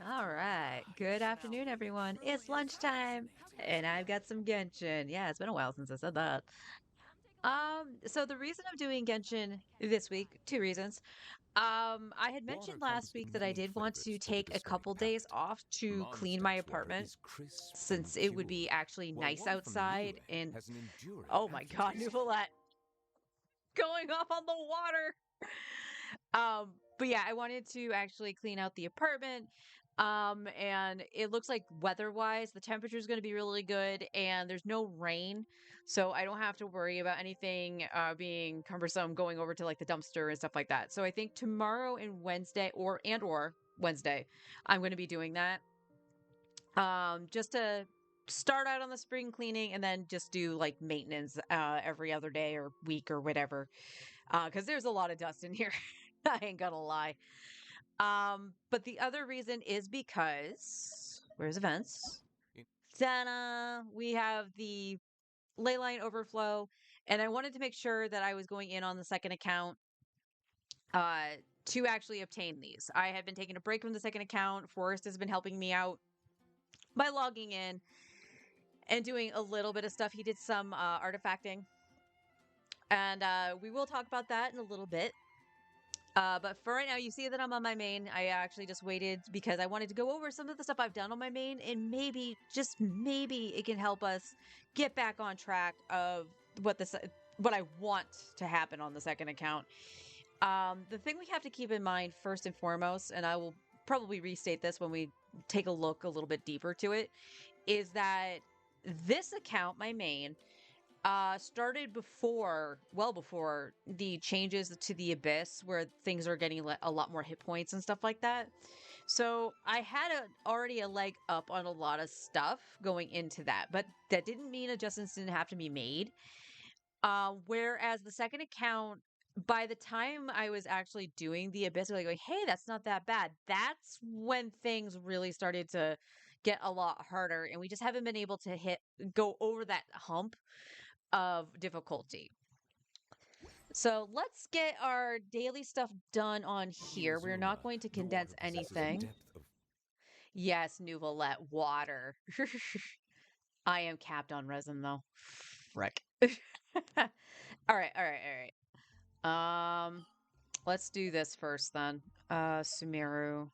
All right. Good afternoon, everyone. It's lunchtime, and I've got some Genshin. Yeah, it's been a while since I said that. So the reason I'm doing Genshin this week, two reasons. I had Water mentioned comes last week in that I many did want to flavors to the take a bestowing couple days path. off to clean my Mondstadt's water apartment is crisp and since it would be pure, actually while nice water from outside. Nileh And has an enduring oh my God, aftertaste. Nuvolette going off on the water. But yeah, I wanted to actually clean out the apartment. And it looks like weather-wise, the temperature is going to be really good, and there's no rain, so I don't have to worry about anything being cumbersome going over to like the dumpster and stuff like that. So I think tomorrow and Wednesday, or Wednesday, I'm going to be doing that. Just to start out on the spring cleaning, and then just do like maintenance every other day or week or whatever. Because there's a lot of dust in here. I ain't gonna lie. But the other reason is because where's events? In- Ta-da! We have the Leyline overflow, and I wanted to make sure that I was going in on the second account uh to actually obtain these. I have been taking a break from the second account. Forrest has been helping me out by logging in and doing a little bit of stuff. He did some artifacting, and we will talk about that in a little bit. But for right now, you see that I'm on my main. I actually just waited because I wanted to go over some of the stuff I've done on my main, and maybe, just maybe, it can help us get back on track of what I want to happen on the second account. The thing we have to keep in mind first and foremost, and I will probably restate this when we take a look a little bit deeper to it, is that this account, my main, started well before the changes to the Abyss, where things are getting a lot more hit points and stuff like that. So I had already a leg up on a lot of stuff going into that, but that didn't mean adjustments didn't have to be made. Whereas the second account, by the time I was actually doing the Abyss, like going, hey, that's not that bad. That's when things really started to get a lot harder, and we just haven't been able to go over that hump of difficulty. So let's get our daily stuff done on here. We're not Miazuma, going to the condense water possesses a anything. depth of Yes, Nuvolette, water. I am capped on resin though. Frick. All right, all right, all right. Let's do this first then. Sumeru,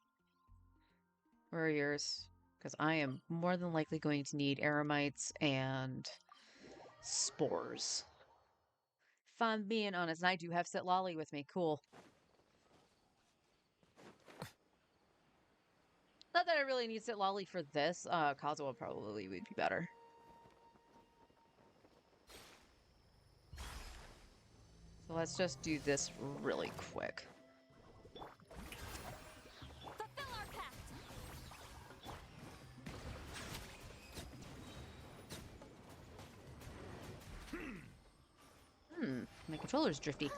where are yours? Because I am more than likely going to need aramites and spores. If I'm being honest, and I do have Sitlali with me. Cool. Not that I really need Sitlali for this. Kazuha probably would be better. So let's just do this really quick. Fulfill our pact. My controller's drifty. All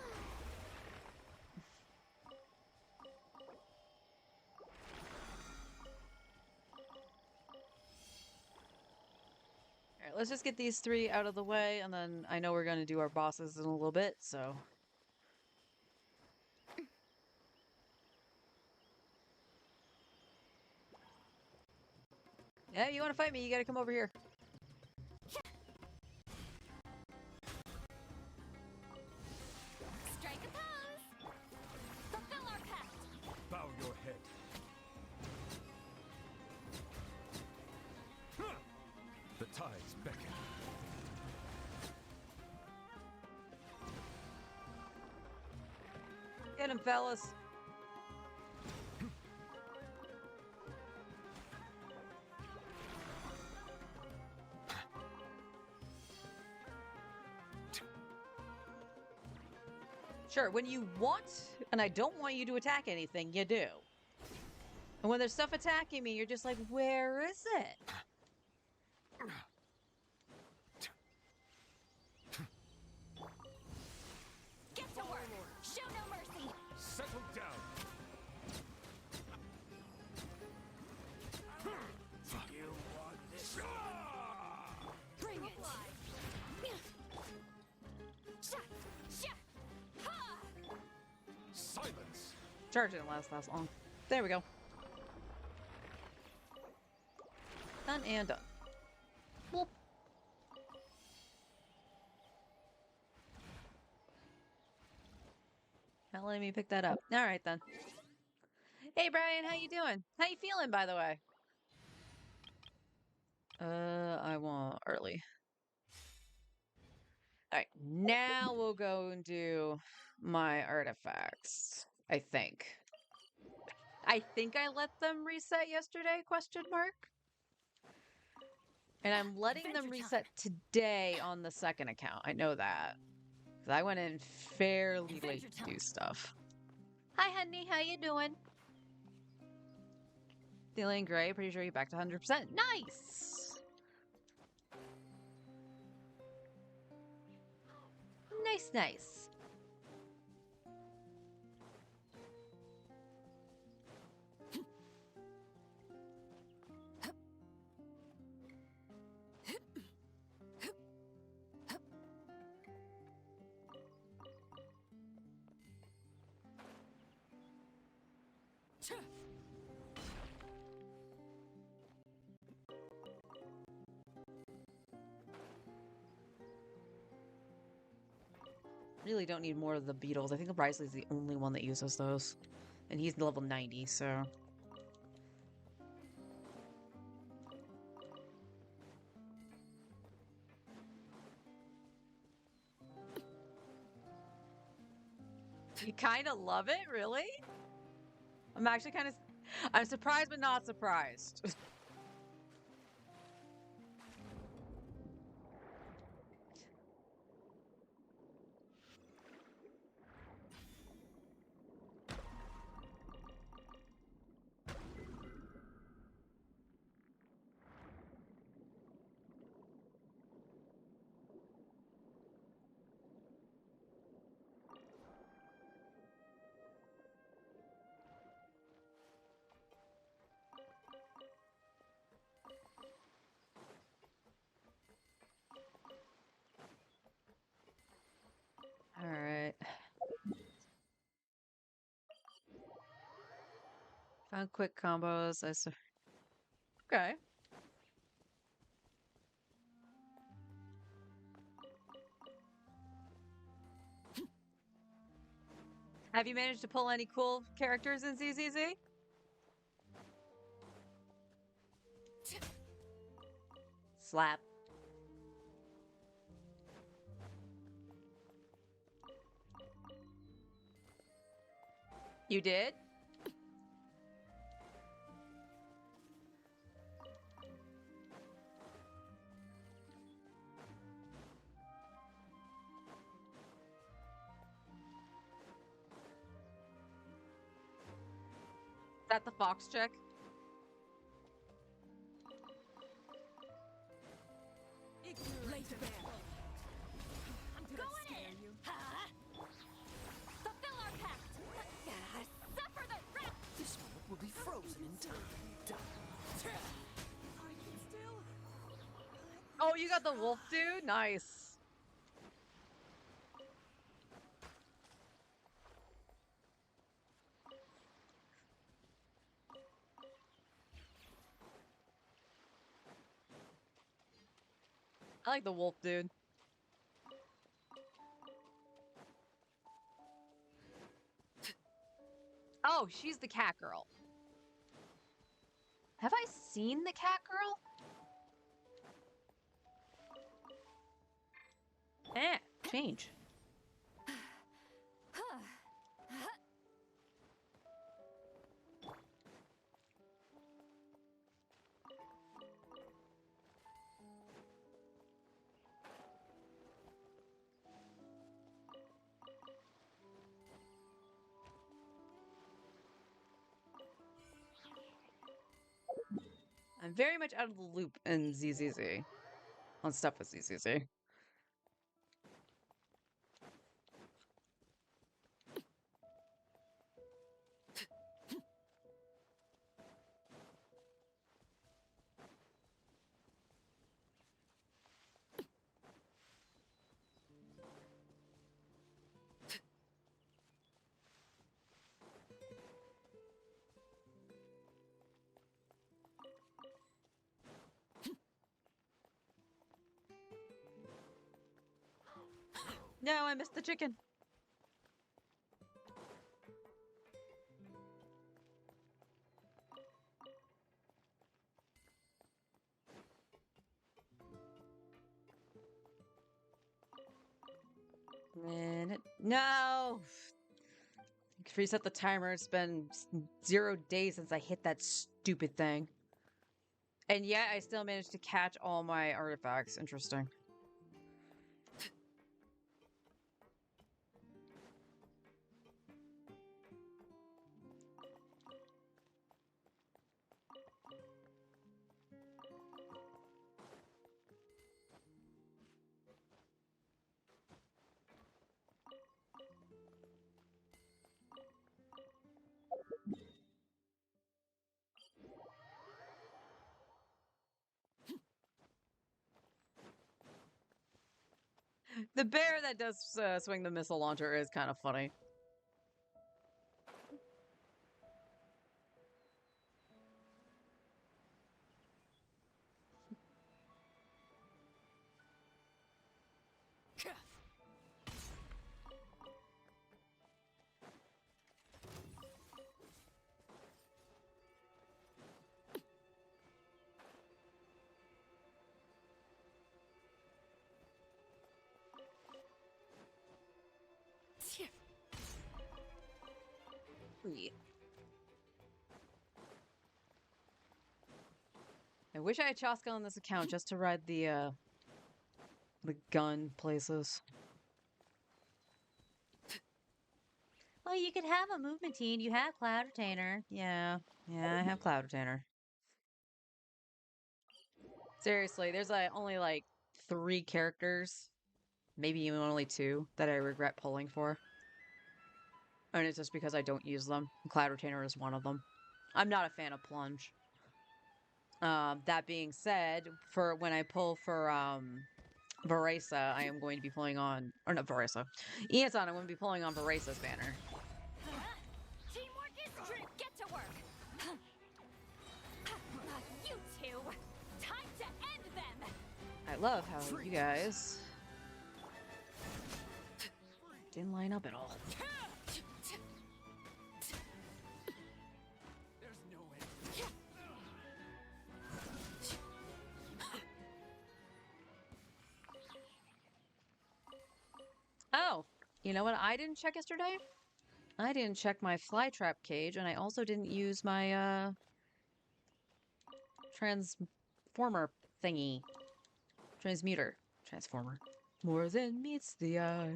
right, let's just get these three out of the way, and then I know we're going to do our bosses in a little bit, so. Yeah, you want to fight me, you got to come over here. Strike a pose. Fulfill our pact. bow your head. The tides beckon. Get him, fellas. Sure, when you want, and I don't want you to attack anything, you do. And when there's stuff attacking me, you're just like, where is it? Get to work. Show no mercy. Settle down. You want this? Bring it. Sha, sha, ha. Silence. Charge didn't last long. There we go. Done and done. Boop. Not letting me pick that up. All right then. Hey Brian, how you doing? How you feeling, by the way? I want early. All right, now we'll go and do my artifacts. I think. I think I let them reset yesterday? Question mark. And I'm letting them Adventure reset today on the second account. I know that. 'Cause I went in fairly late Adventure to do time. stuff. Hi, honey. How you doing? Feeling great. Pretty sure you're back to 100%. Nice! Nice, nice. Really don't need more of the beetles. I think Brysley's the only one that uses those. And he's level 90, so... You kind of love it, really? I'm actually kind of... I'm surprised but not surprised. Alright. Found quick combos. Okay. Have you managed to pull any cool characters in ZZZ? Slap. You did? Is that the fox chick? I'm going in. Huh? Fulfill our pact. Suffer the wrath. This world will be frozen in time. Oh, you got the wolf dude? Nice. I like the wolf dude. Oh, she's the cat girl. Have I seen the cat girl? Change. I'm very much out of the loop in ZZZ. On stuff with ZZZ. No, I missed the chicken. Minute. No! Reset the timer. It's been 0 days since I hit that stupid thing. And yet I still managed to catch all my artifacts. Interesting. The bear that does swing the missile launcher is kind of funny. I wish I had Chaska on this account just to ride the gun places. Well, you could have a movement team. You have Cloud Retainer. Yeah, I have Cloud Retainer. Seriously, there's only like 3 characters, maybe even only 2, that I regret pulling for. And it's just because I don't use them. Cloud Retainer is one of them. I'm not a fan of Plunge. That being said, for when I pull for Varesa, I am going to be pulling on, or not Varesa, Eonson, I'm going to be pulling on Varesa's banner. Teamwork is true. Get to work. You two, time to end them. I love how you guys didn't line up at all. There's no end. Oh, you know what I didn't check yesterday? I didn't check my flytrap cage, and I also didn't use my transformer thingy. Transmuter. Transformer. More than meets the eye.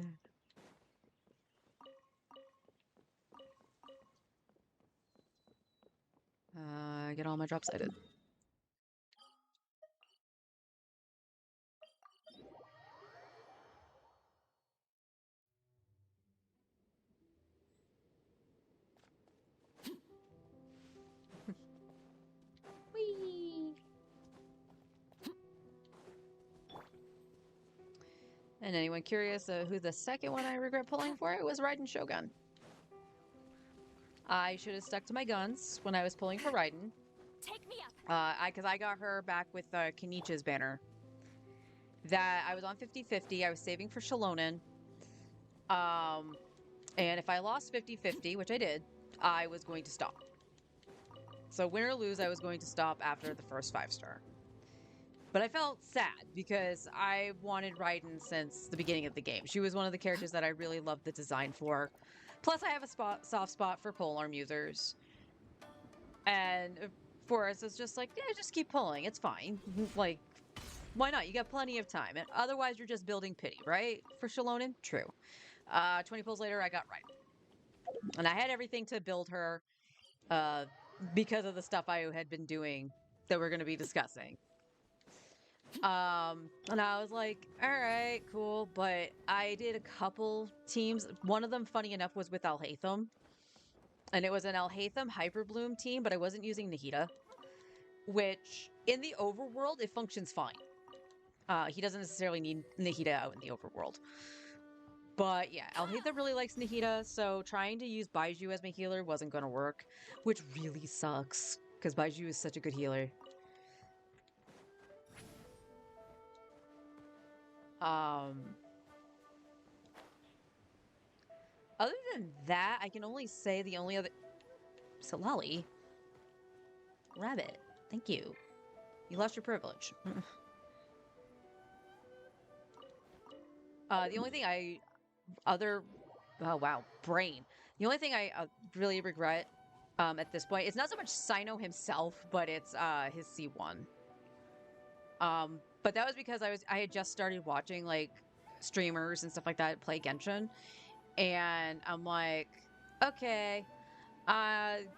Get all my drops I did. Whee! And anyone curious who the second one I regret pulling for? It was Raiden Shogun. I should have stuck to my guns when I was pulling for Raiden. Take me up. Because I got her back with Kenichi's banner. That I was on 50-50. I was saving for Shalonen. And if I lost 50-50, which I did, I was going to stop. So win or lose, I was going to stop after the first 5-star. But I felt sad because I wanted Raiden since the beginning of the game. She was one of the characters that I really loved the design for. Plus, I have a soft spot for polearm users. And for us, it's just like, yeah, just keep pulling. It's fine. Like, why not? You got plenty of time. And otherwise, you're just building pity, right? For Shalonen? True. 20 pulls later, I got Raiden. And I had everything to build her because of the stuff I had been doing that we're going to be discussing. And I was like, all right, cool. But I did a couple teams. One of them, funny enough, was with Alhaitham. And it was an Alhaitham Hyperbloom team, but I wasn't using Nahida. Which, in the overworld, it functions fine. He doesn't necessarily need Nahida out in the overworld. But yeah, Alhaitham really likes Nahida, so trying to use Baiju as my healer wasn't going to work. Which really sucks, because Baiju is such a good healer. Other than that, I can only say the only other... Silali? Rabbit, thank you. You lost your privilege. The only thing I... Other... Oh, wow. Brain. The only thing I really regret at this point, it's not so much Sino himself, but it's his C1. But that was because I had just started watching, like, streamers and stuff like that play Genshin. And I'm like, okay,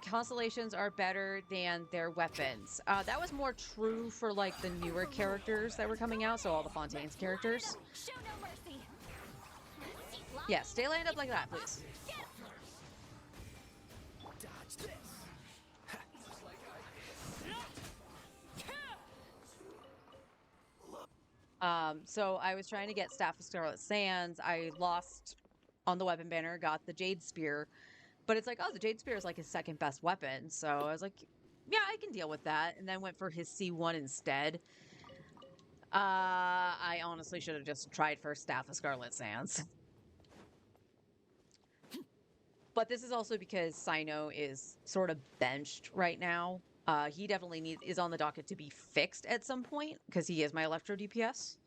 constellations are better than their weapons. That was more true for, like, the newer characters that were coming out, so all the Fontaine's characters. Show no mercy. Yeah, stay lined up like that, please. Dodge this. So I was trying to get Staff of Scarlet Sands. I lost on the weapon banner, got the Jade Spear, but it's like, oh, the Jade Spear is like his second best weapon. So I was like, yeah, I can deal with that. And then went for his C1 instead. I honestly should have just tried for Staff of Scarlet Sands. But this is also because Sino is sort of benched right now. He definitely is on the docket to be fixed at some point, because he is my Electro DPS.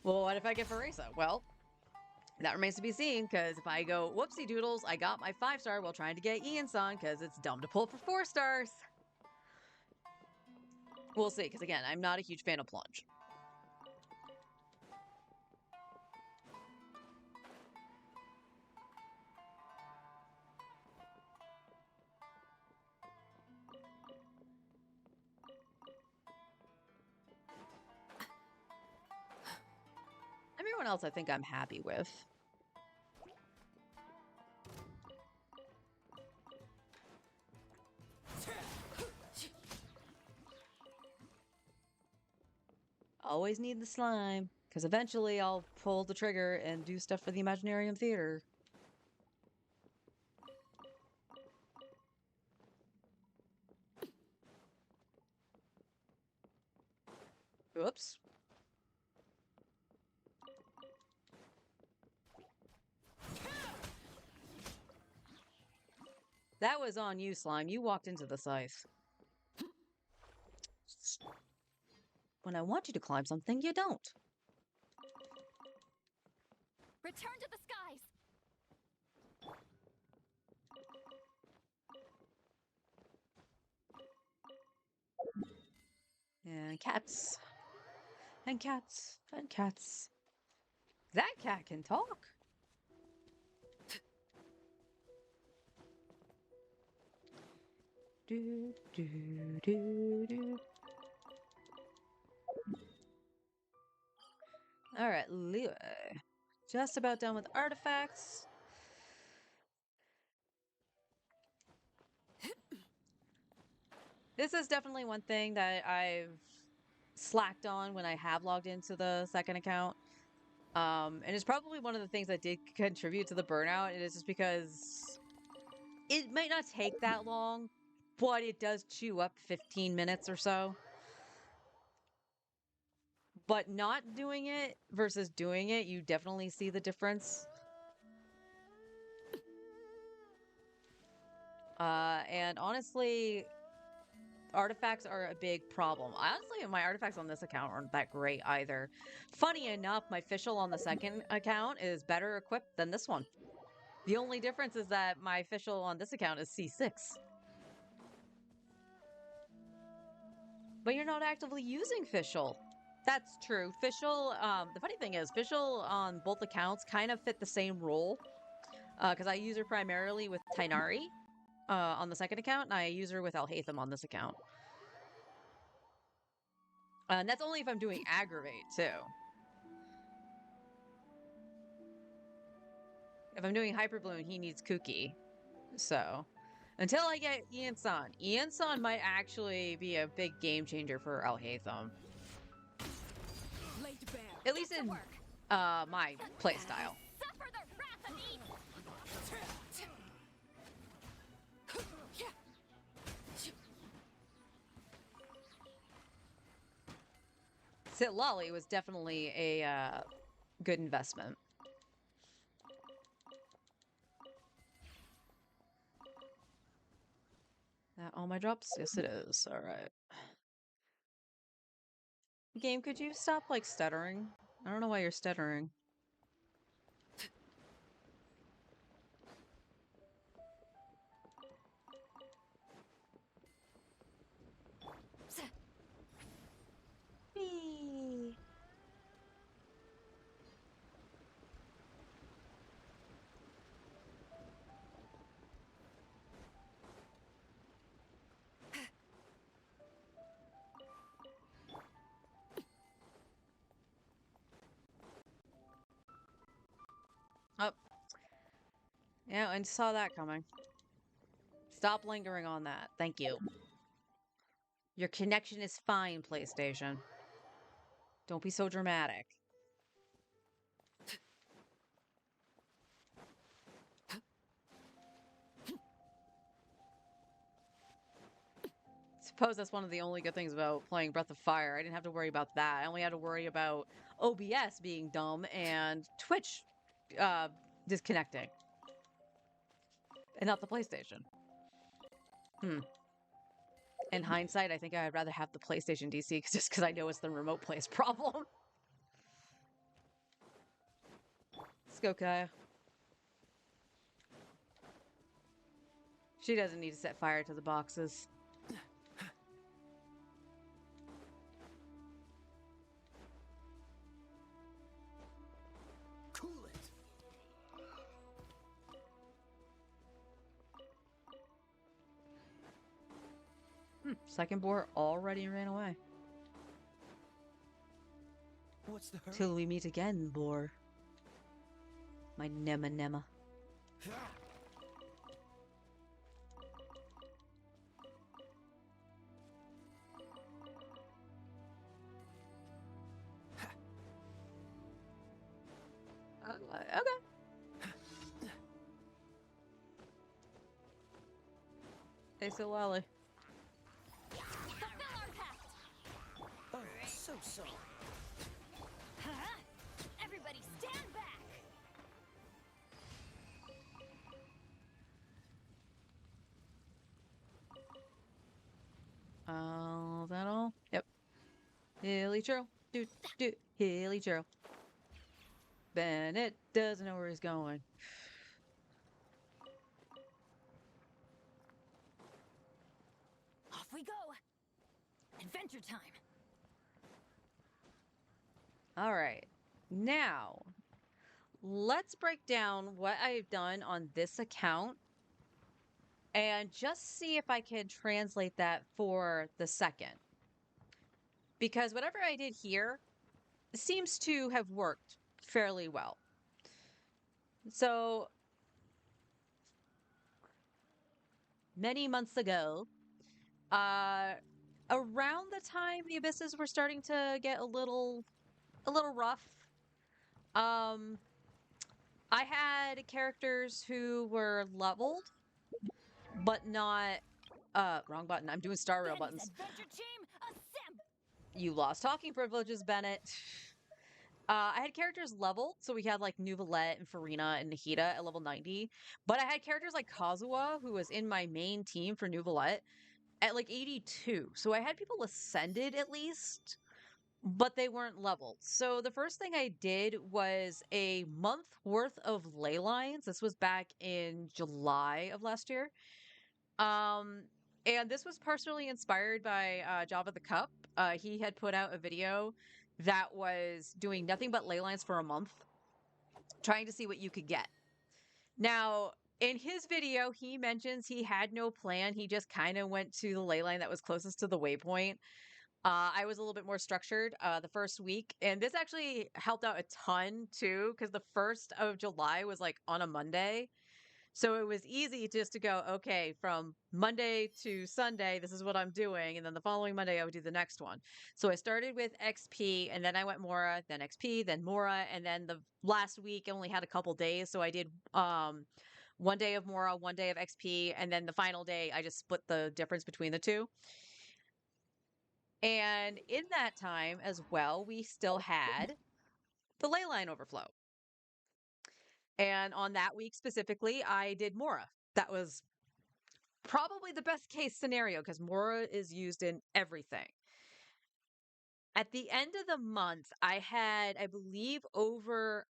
Well, what if I get Faresa? Well, that remains to be seen, because if I go, whoopsie doodles, I got my 5-star while trying to get Ian-san, because it's dumb to pull for 4 stars. We'll see, because again, I'm not a huge fan of Plunge. Everyone else I think I'm happy with. Always need the slime, because eventually I'll pull the trigger and do stuff for the Imaginarium Theater. Oops. That was on you, Slime. You walked into the scythe. When I want you to climb something, you don't. Return to the skies. And cats. And cats. And cats. That cat can talk. Do, do, do, do. Alright, Leeway. Just about done with artifacts. This is definitely one thing that I've slacked on when I have logged into the second account. And it's probably one of the things that did contribute to the burnout. It is just because it might not take that long, but it does chew up 15 minutes or so. But not doing it versus doing it, you definitely see the difference. And honestly, artifacts are a big problem. Honestly, my artifacts on this account aren't that great either. Funny enough, my official on the second account is better equipped than this one. The only difference is that my official on this account is C6. But you're not actively using Fischl. That's true. Fischl, the funny thing is, Fischl on both accounts kind of fit the same role. Because I use her primarily with Tighnari on the second account, and I use her with Alhaitham on this account. And that's only if I'm doing Aggravate, too. If I'm doing Hyperbloom, he needs Kuki. So, until I get Ian-san. Ian-san might actually be a big game changer for Alhaitham. Laid bare. At least in my playstyle. Suffer the wrath of evil. Sitlali was definitely a good investment. That all my drops? Yes, it is. All right. Game, could you stop like stuttering? I don't know why you're stuttering. Whee! Oh, yeah, I saw that coming. Stop lingering on that. Thank you. Your connection is fine, PlayStation. Don't be so dramatic. Suppose that's one of the only good things about playing Breath of Fire. I didn't have to worry about that. I only had to worry about OBS being dumb and Twitch disconnecting. And not the PlayStation. In hindsight, I think I'd rather have the PlayStation DC just because I know it's the remote play's problem. Let's go, Kaya. She doesn't need to set fire to the boxes. Cool it. Second boar already ran away. What's the hurry? Till we meet again, boar. My Nema Nema. Okay. Hey, so Wally. Fulfill our pact! Oh, so. Huh? Everybody stand back! That all? Yep. Hilly Churl. Hilly Churl. Bennett doesn't know where he's going. Off we go! Adventure time! All right. Now, let's break down what I've done on this account and just see if I can translate that for the second. Because whatever I did here seems to have worked fairly well. So, many months ago, around the time the abysses were starting to get a little rough, I had characters who were leveled, but not wrong button. I'm doing Star Rail Benny's buttons. adventure team, assemble! You lost talking privileges, Bennett. I had characters leveled, so we had like Nuvolette and Farina and Nahida at level 90. But I had characters like Kazuha, who was in my main team for Nuvolette, at like 82. So I had people ascended at least, but they weren't leveled. So the first thing I did was a month worth of ley lines. This was back in July of last year. And this was partially inspired by Java the Cup. He had put out a video that was doing nothing but ley lines for a month, trying to see what you could get. Now, in his video, he mentions he had no plan. He just kind of went to the ley line that was closest to the waypoint. I was a little bit more structured the first week, and this actually helped out a ton too, because the 1st of July was like on a Monday. So it was easy just to go, okay, from Monday to Sunday, this is what I'm doing. And then the following Monday, I would do the next one. So I started with XP, and then I went Mora, then XP, then Mora. And then the last week, I only had a couple days. So I did 1 day of Mora, 1 day of XP. And then the final day, I just split the difference between the two. And in that time as well, we still had the ley line overflow. And on that week specifically, I did Mora. That was probably the best case scenario because Mora is used in everything. At the end of the month, I had, I believe, over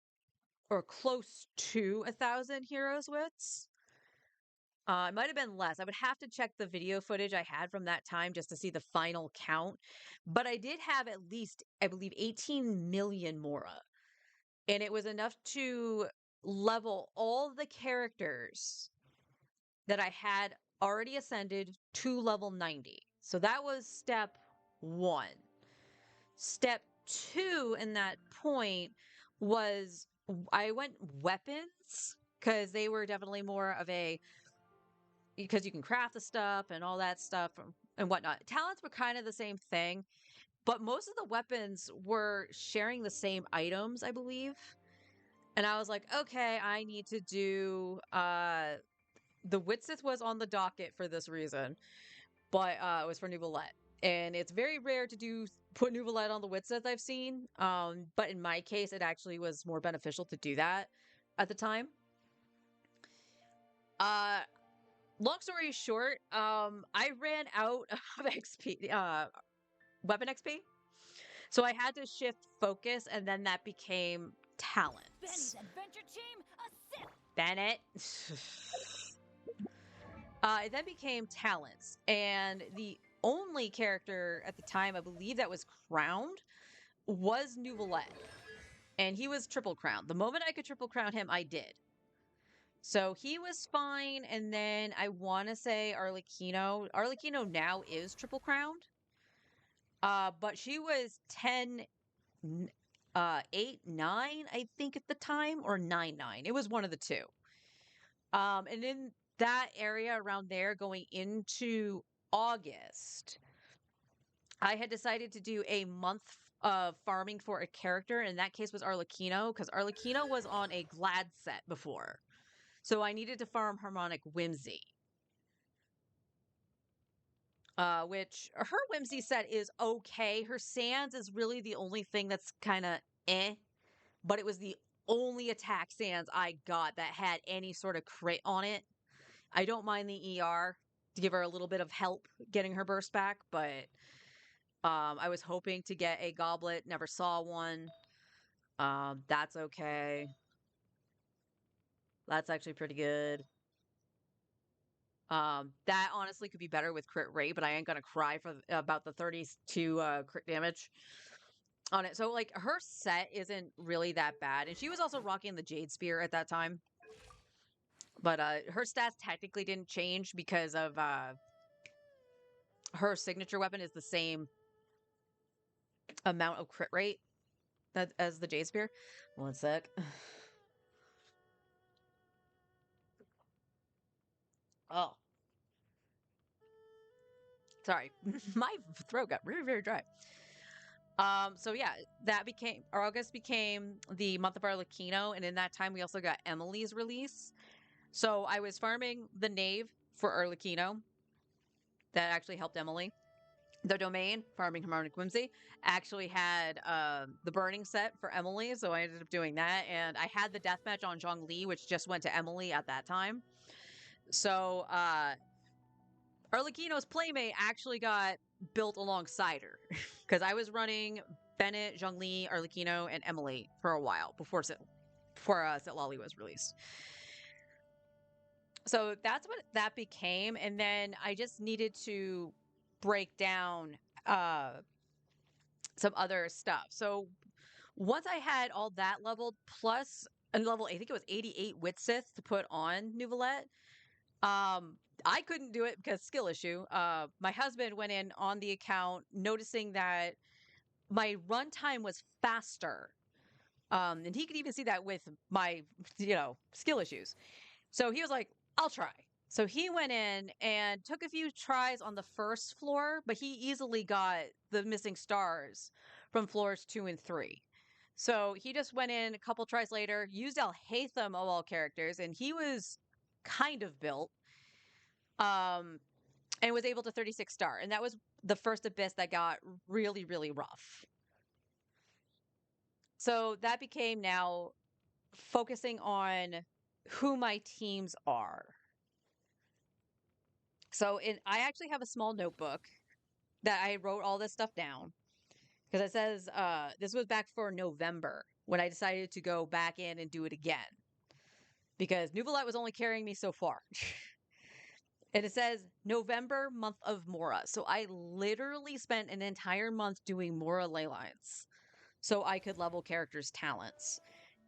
or close to 1,000 heroes wits. It might have been less. I would have to check the video footage I had from that time just to see the final count. But I did have at least, I believe, 18 million Mora. And it was enough to level all the characters that I had already ascended to level 90. So that was step one. Step two in that point was I went weapons because they were definitely more of a because you can craft the stuff and all that stuff and whatnot. Talents were kind of the same thing, but most of the weapons were sharing the same items, I believe. And I was like, okay, I need to do the Witsith was on the docket for this reason, but it was for Nouvelette. And it's very rare to do put Nouvelette on the Witsith I've seen. But in my case, it actually was more beneficial to do that at the time. Long story short, I ran out of XP, weapon XP. So I had to shift focus, and then that became talents. Benny's adventure team, assist! Bennett. It then became talents, and the only character at the time I believe that was crowned was Nouvelette, and he was triple crowned. The moment I could triple crown him, I did. So he was fine, and then I want to say Arlecchino. Arlecchino now is triple crowned, but she was 10, 8, 9, I think at the time, or 9, 9. It was one of the two. And in that area around there going into August, I had decided to do a month of farming for a character. In that case was Arlecchino, because Arlecchino was on a Glad set before. So I needed to farm Harmonic Whimsy. Which her Whimsy set is okay. Her Sands is really the only thing that's kind of eh. But it was the only attack Sands I got that had any sort of crit on it. I don't mind the ER to give her a little bit of help getting her burst back, but I was hoping to get a Goblet. Never saw one. That's okay. That's actually pretty good. That honestly could be better with crit rate, but I ain't gonna cry for about the 32 crit damage on it. So like her set isn't really that bad, and she was also rocking the Jade Spear at that time. But her stats technically didn't change because of her signature weapon is the same amount of crit rate that as the Jade Spear. One sec. Oh, sorry, my throat got very, very dry. So yeah, that became August became the month of Arlecchino, and in that time we also got Emily's release. So I was farming the Knave for Arlecchino. That actually helped Emily. The Domain, farming Harmonic Whimsy, actually had the Burning set for Emily, so I ended up doing that. And I had the Deathmatch on Zhongli, which just went to Emily at that time. So Arlecchino's Playmate actually got built alongside her because I was running Bennett, Zhongli, Arlecchino, and Emily for a while before Citlali was released. So that's what that became, and then I just needed to break down some other stuff. So once I had all that leveled, plus a level, I think it was 88 Witsith to put on Nouvelette. I couldn't do it because skill issue. My husband went in on the account, noticing that my runtime was faster. And he could even see that with my, skill issues. So he was like, I'll try. So he went in and took a few tries on the first floor, but he easily got the missing stars from floors 2 and 3. So he just went in a couple tries later, used Alhaitham of all characters, and he was kind of built, and was able to 36 star. And that was the first abyss that got really, really rough. So that became now focusing on who my teams are. So I actually have a small notebook that I wrote all this stuff down because it says this was back for November when I decided to go back in and do it again because Nuvolette was only carrying me so far. And it says November, month of Mora. So I literally spent an entire month doing Mora ley lines so I could level characters' talents.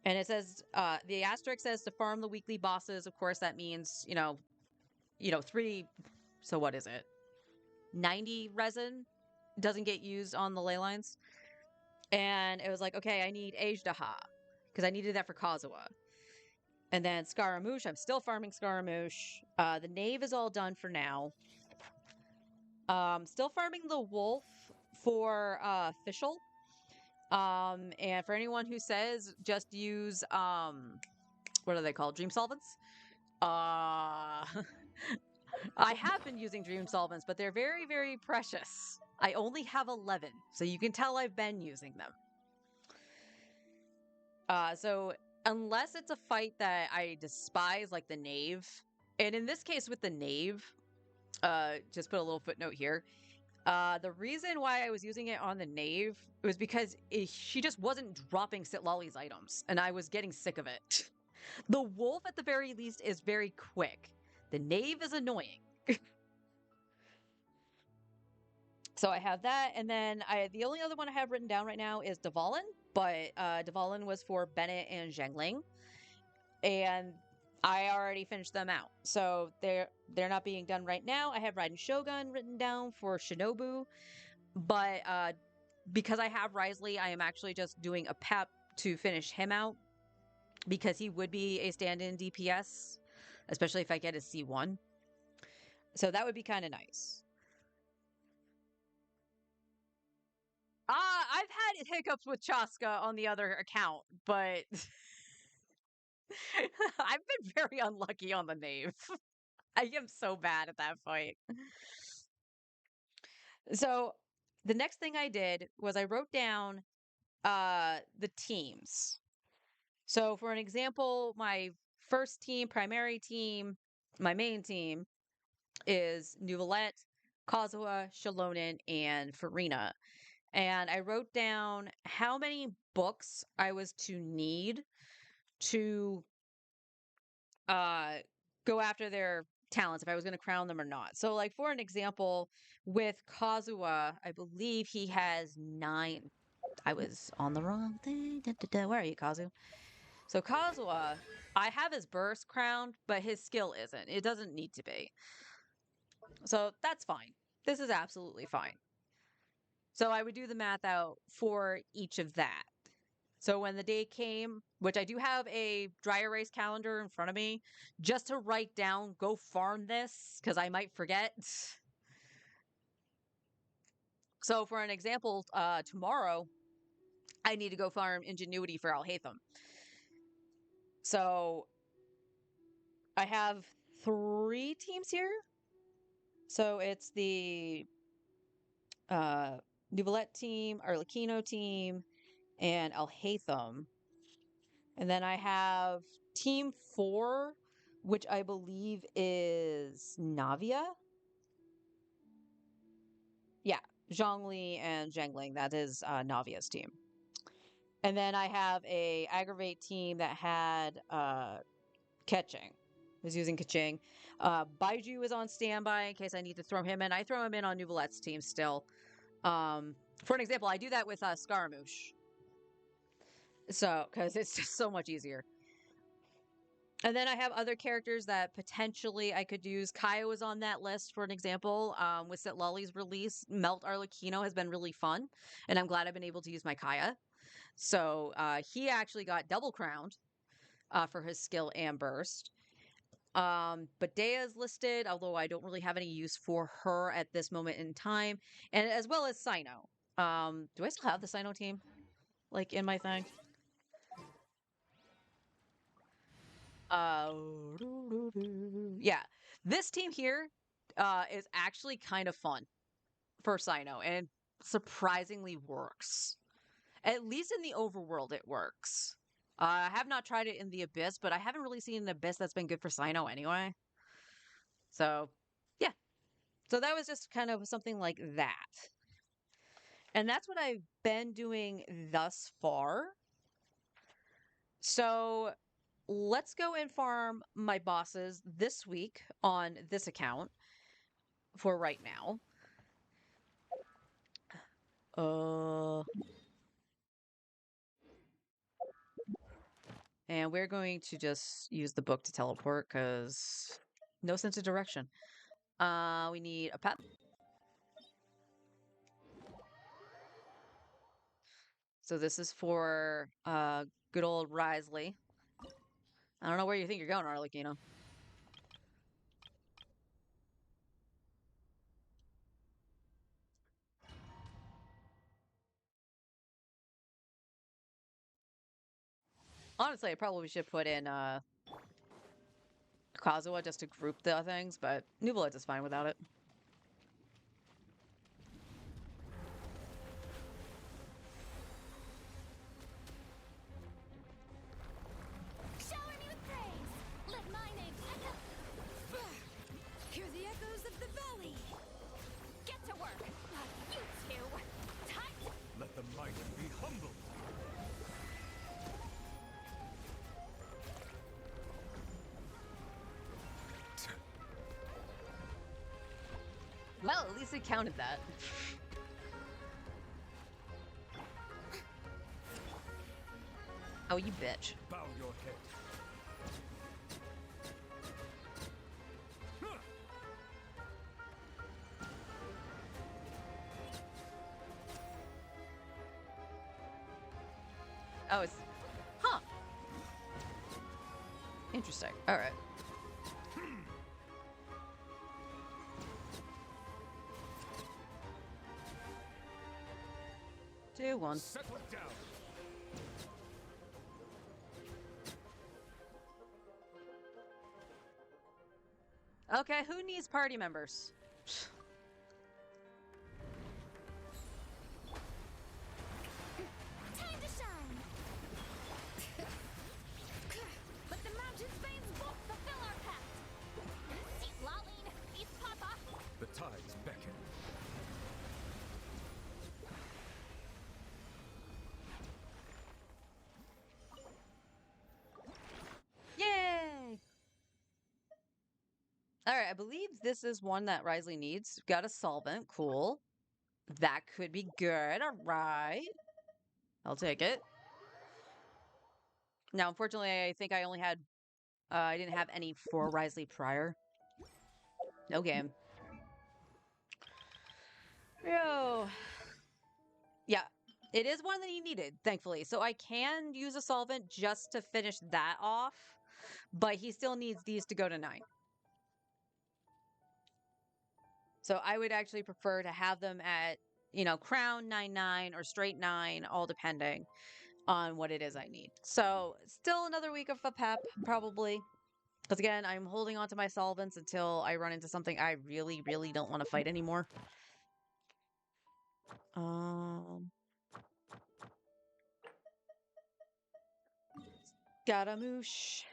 And it says the asterisk says to farm the weekly bosses. Of course, that means, three. So what is it? 90 resin doesn't get used on the ley lines. And it was like, okay, I need Ajdaha because I needed that for Kazuha. And then Scaramouche, I'm still farming Scaramouche. The Knave is all done for now. Still farming the Wolf for Fischl. And for anyone who says just use what are they called? Dream solvents? I have been using dream solvents, but they're very, very precious. I only have 11, so you can tell I've been using them. So unless it's a fight that I despise, like the Knave, and in this case with the Knave, just put a little footnote here. The reason why I was using it on the Knave was because she just wasn't dropping Sitlali's items, and I was getting sick of it. The Wolf, at the very least, is very quick. The Knave is annoying. So I have that, and then the only other one I have written down right now is Dvalin, but Dvalin was for Bennett and Zhengling, and I already finished them out, so they're not being done right now. I have Raiden Shogun written down for Shinobu, but because I have Wriothesley, I am actually just doing a pep to finish him out because he would be a stand-in DPS, especially if I get a C1. So that would be kind of nice. I've had hiccups with Chaska on the other account, but I've been very unlucky on the Knave. I am so bad at that fight. So the next thing I did was I wrote down the teams. So for an example, my first team, primary team, my main team is Nuvolette, Kazuha, Shalonen, and Farina. And I wrote down how many books I was to need to go after their talents, if I was going to crown them or not. So, like, for an example, with Kazuha, I believe he has 9. I was on the wrong thing. Where are you, Kazu? So, Kazuha, I have his burst crowned, but his skill isn't. It doesn't need to be. So, that's fine. This is absolutely fine. So, I would do the math out for each of that. So when the day came, which I do have a dry erase calendar in front of me, just to write down, go farm this, because I might forget. So for an example, tomorrow, I need to go farm Ingenuity for Alhaitham. So I have 3 teams here. So it's the Nuvolette team, Arlecchino team, and Alhaitham. And then I have team 4, which I believe is Navia. Yeah, Zhongli and Zhengling. That is Navia's team. And then I have a Aggravate team that had Ketching. Was using Kaching. Baiju is on standby in case I need to throw him in. I throw him in on Nuvolette's team still. For an example, I do that with Scaramouche. So, because it's just so much easier. And then I have other characters that potentially I could use. Kaya was on that list, for an example. With Sitlali's release, Melt Arlecchino has been really fun, and I'm glad I've been able to use my Kaya. So he actually got double crowned for his skill and burst. But Dea is listed, although I don't really have any use for her at this moment in time, and as well as Sino. Do I still have the Sino team, like, in my thing? Yeah, this team here is actually kind of fun for Sino and surprisingly works. At least in the overworld, it works. I have not tried it in the Abyss, but I haven't really seen an Abyss that's been good for Sino anyway. So, yeah, So that was just kind of something like that. And that's what I've been doing thus far. So let's go and farm my bosses this week on this account for right now. And we're going to just use the book to teleport because no sense of direction. We need a pet. So this is for good old Risley. I don't know where you think you're going, Arlecchino. Honestly, I probably should put in Kazuha just to group the things, but New Bloods is fine without it. Shower me with praise. Let my name echo. Hear the echoes of the valley. Get to work. You two. Time. Let the mighty be humbled. Well, at least it counted that. Oh, you bitch. Bow your head. Oh, it's... Huh. Interesting. All right. Two, one. Settle down. Okay, who needs party members? Time to shine. Let the mountain's veins both fulfill our pact. Seat Laline, East Papa. The tides beckon. Yay! All right, I believe this is one that Risley needs. Got a solvent. Cool. That could be good. All right. I'll take it. Now, unfortunately, I think I only had... I didn't have any for Risley prior. No game. Yo. Yeah, it is one that he needed, thankfully. So I can use a solvent just to finish that off, but he still needs these to go to 9. So I would actually prefer to have them at, you know, crown 9-9 or straight 9, all depending on what it is I need. So still another week of a pep, probably. Because again, I'm holding on to my solvents until I run into something I really, really don't want to fight anymore. Scaramouche.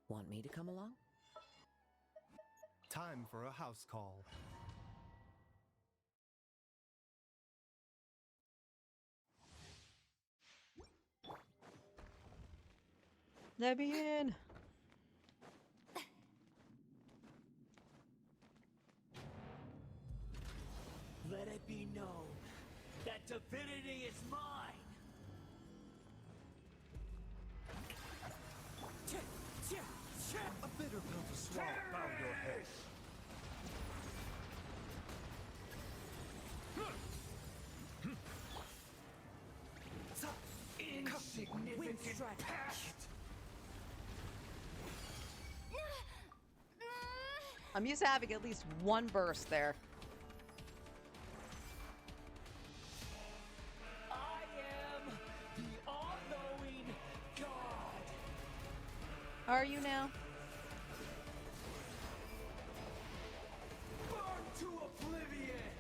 Want me to come along? Time for a house call. Let me in. Let it be known that divinity is mine! A bitter pill to swallow. Bow your head. Insignificant pest! I'm used to having at least one burst there. I am the all-knowing God! Are you now? Burn to oblivion!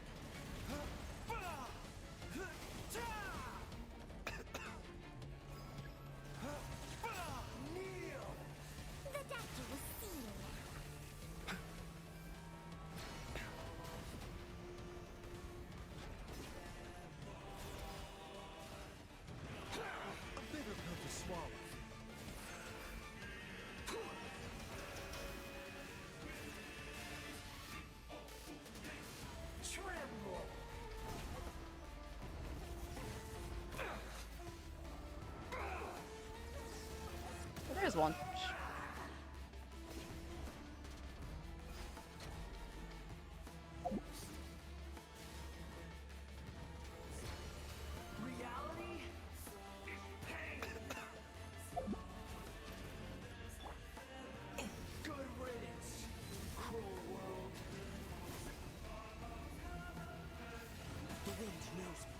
was one. Reality? Good riddance, cruel world. The wind knows me.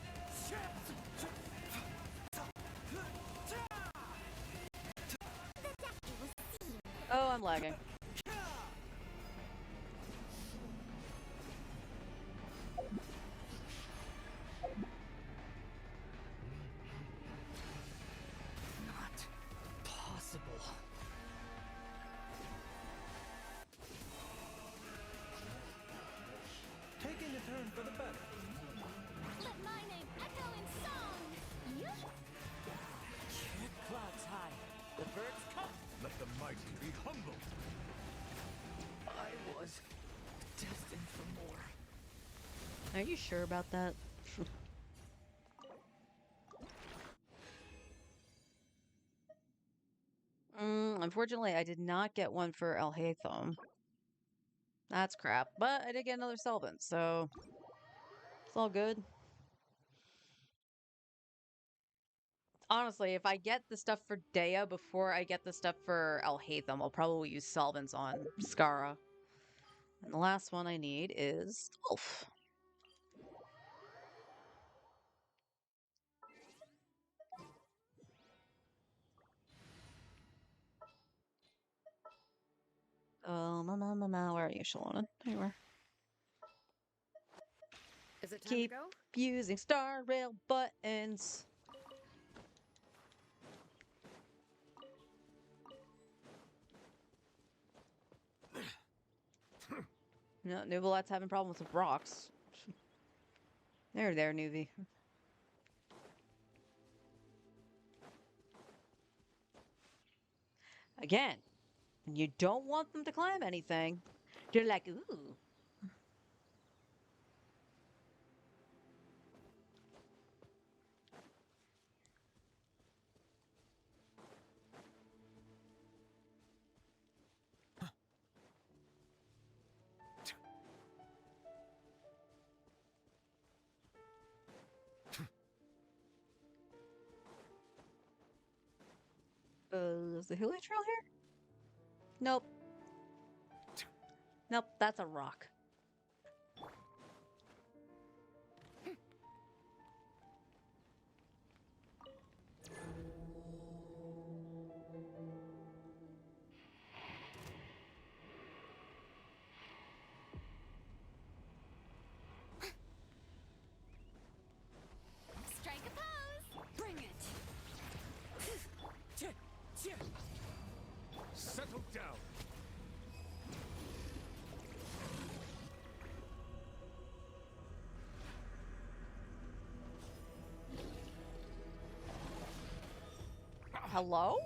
Oh, I'm lagging. Not possible. Taking a turn for the better. Let my name echo in song. Yeah. Clouds high. The birds come. Let the mighty be humbled. I was destined for more. Are you sure about that? Unfortunately, I did not get one for El Haytham. That's crap. But I did get another solvent, so it's all good. Honestly, if I get the stuff for Dea before I get the stuff for El Haytham, I'll probably use solvents on Skara. And the last one I need is Wolf. Oh, where are you, Shalona? There you are. Is it time Keep to go? using Star Rail buttons. No, Nuvolat's having problems with rocks. There, Nuvi. Again, when you don't want them to climb anything, you're like, ooh. Is the Huli Trail here? Nope. Nope, that's a rock. Strike a pose. Bring it! Settle down. Hello?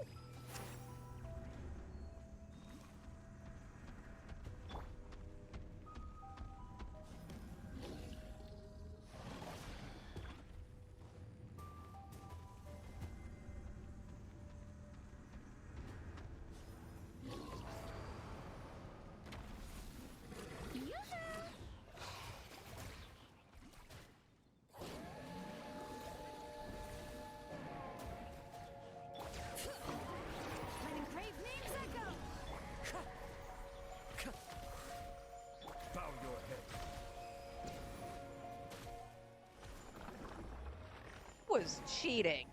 Letting crave names echo. Bow your head. Was cheating.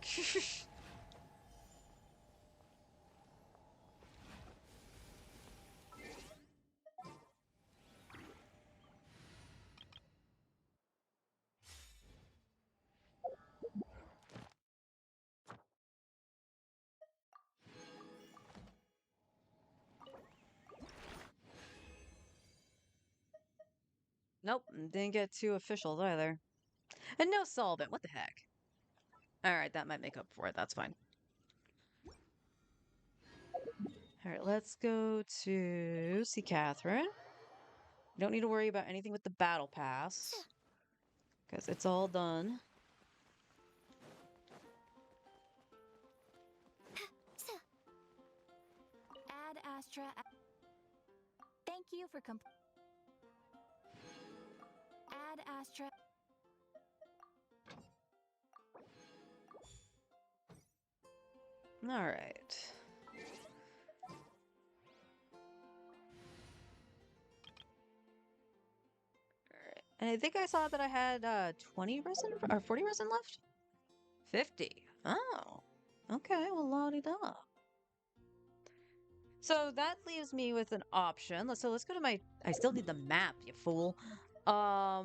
Nope, didn't get two officials either. And no solvent, what the heck? Alright, that might make up for it, that's fine. Alright, let's go to see Catherine. Don't need to worry about anything with the battle pass. Because it's all done. Astra. Thank you for add Astra. All right. And I think I saw that I had 20 resin or 40 resin left. 50. Oh. Okay, well, la-di-da. So that leaves me with an option. So let's go to my. I still need the map, you fool. Huh?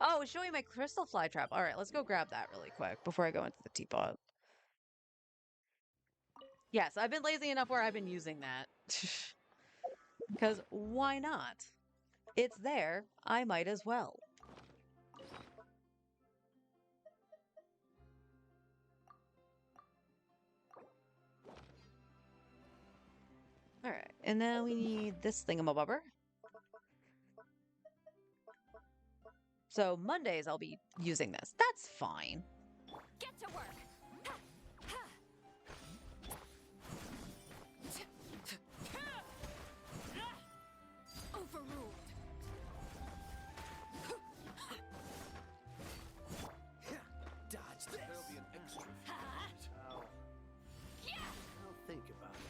Oh, it's showing my crystal fly trap. All right, let's go grab that really quick before I go into the teapot. Yes, I've been lazy enough where I've been using that. Because why not? It's there. I might as well. All right, and then we need this thingamabobber. So Mondays I'll be using this. That's fine. Get to work. Overruled. Dodge this. There'll be an extra few. I'll think about it.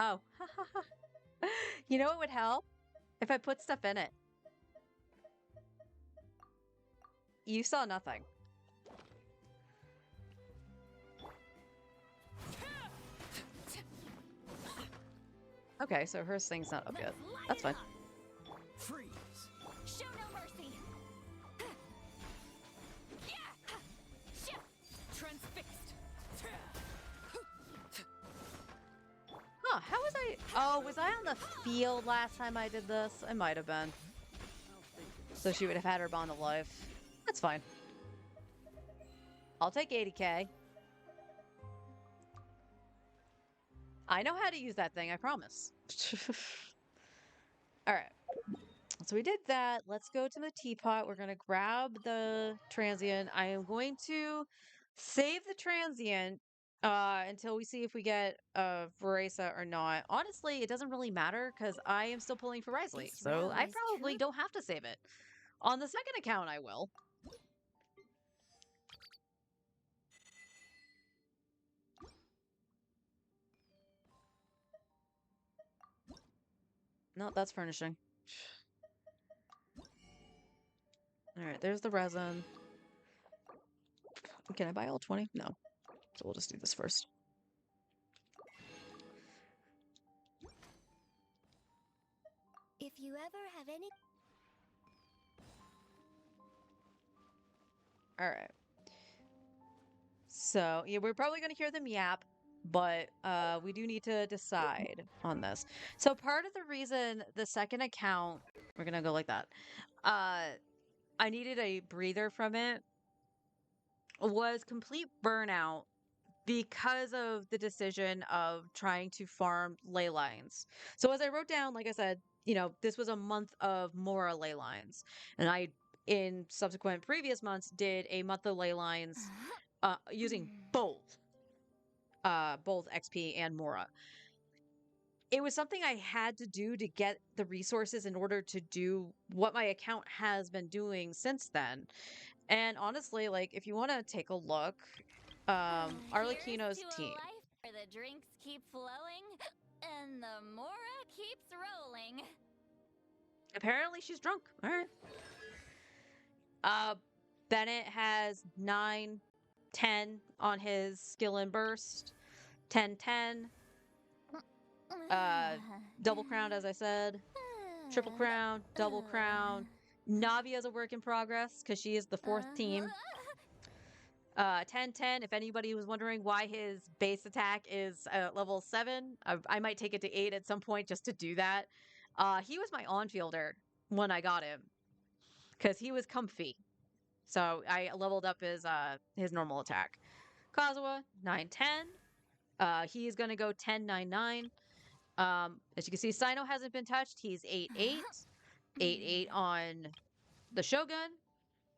Oh. You know what would help? If I put stuff in it. You saw nothing. Okay, so her thing's not up yet. That's fine. Freeze. Show no mercy. Transfixed. Huh, how was I? Oh, was I on the field last time I did this? I might have been. So she would have had her bond of life. That's fine. I'll take 80k. I know how to use that thing, I promise. Alright. So we did that. Let's go to the teapot. We're going to grab the transient. I am going to save the transient until we see if we get Veresa or not. Honestly, it doesn't really matter because I am still pulling for Risley. This So road I is probably true. don't have to save it. On the second account, I will. No, that's furnishing. Alright, there's the resin. Can I buy all 20? No. So we'll just do this first. If you ever have any Alright. So, yeah, we're probably going to hear them yap, but we do need to decide on this. So part of the reason the second account, we're going to go like that, I needed a breather from it, was complete burnout because of the decision of trying to farm ley lines. So as I wrote down, like I said, you know, this was a month of Mora ley lines. And I, in subsequent previous months, did a month of ley lines using both XP and Mora. It was something I had to do to get the resources in order to do what my account has been doing since then. And honestly, like, if you want to take a look, Arlecchino's Here's to a team. life where the drinks keep flowing and the Mora keeps rolling. Apparently she's drunk. All right. Bennett has 9, 10 on his skill and burst. 10, 10. Double crowned, as I said. Triple crown, double crown. Navia's a work in progress because she is the fourth team. 10, 10. If anybody was wondering why his base attack is level 7, I might take it to 8 at some point just to do that. He was my on-fielder when I got him because he was comfy. So I leveled up his normal attack. Kazuha, 9, 10. He's going to go 10, 9, 9. As you can see, Sino hasn't been touched. He's 8, 8. 8, 8 on the Shogun.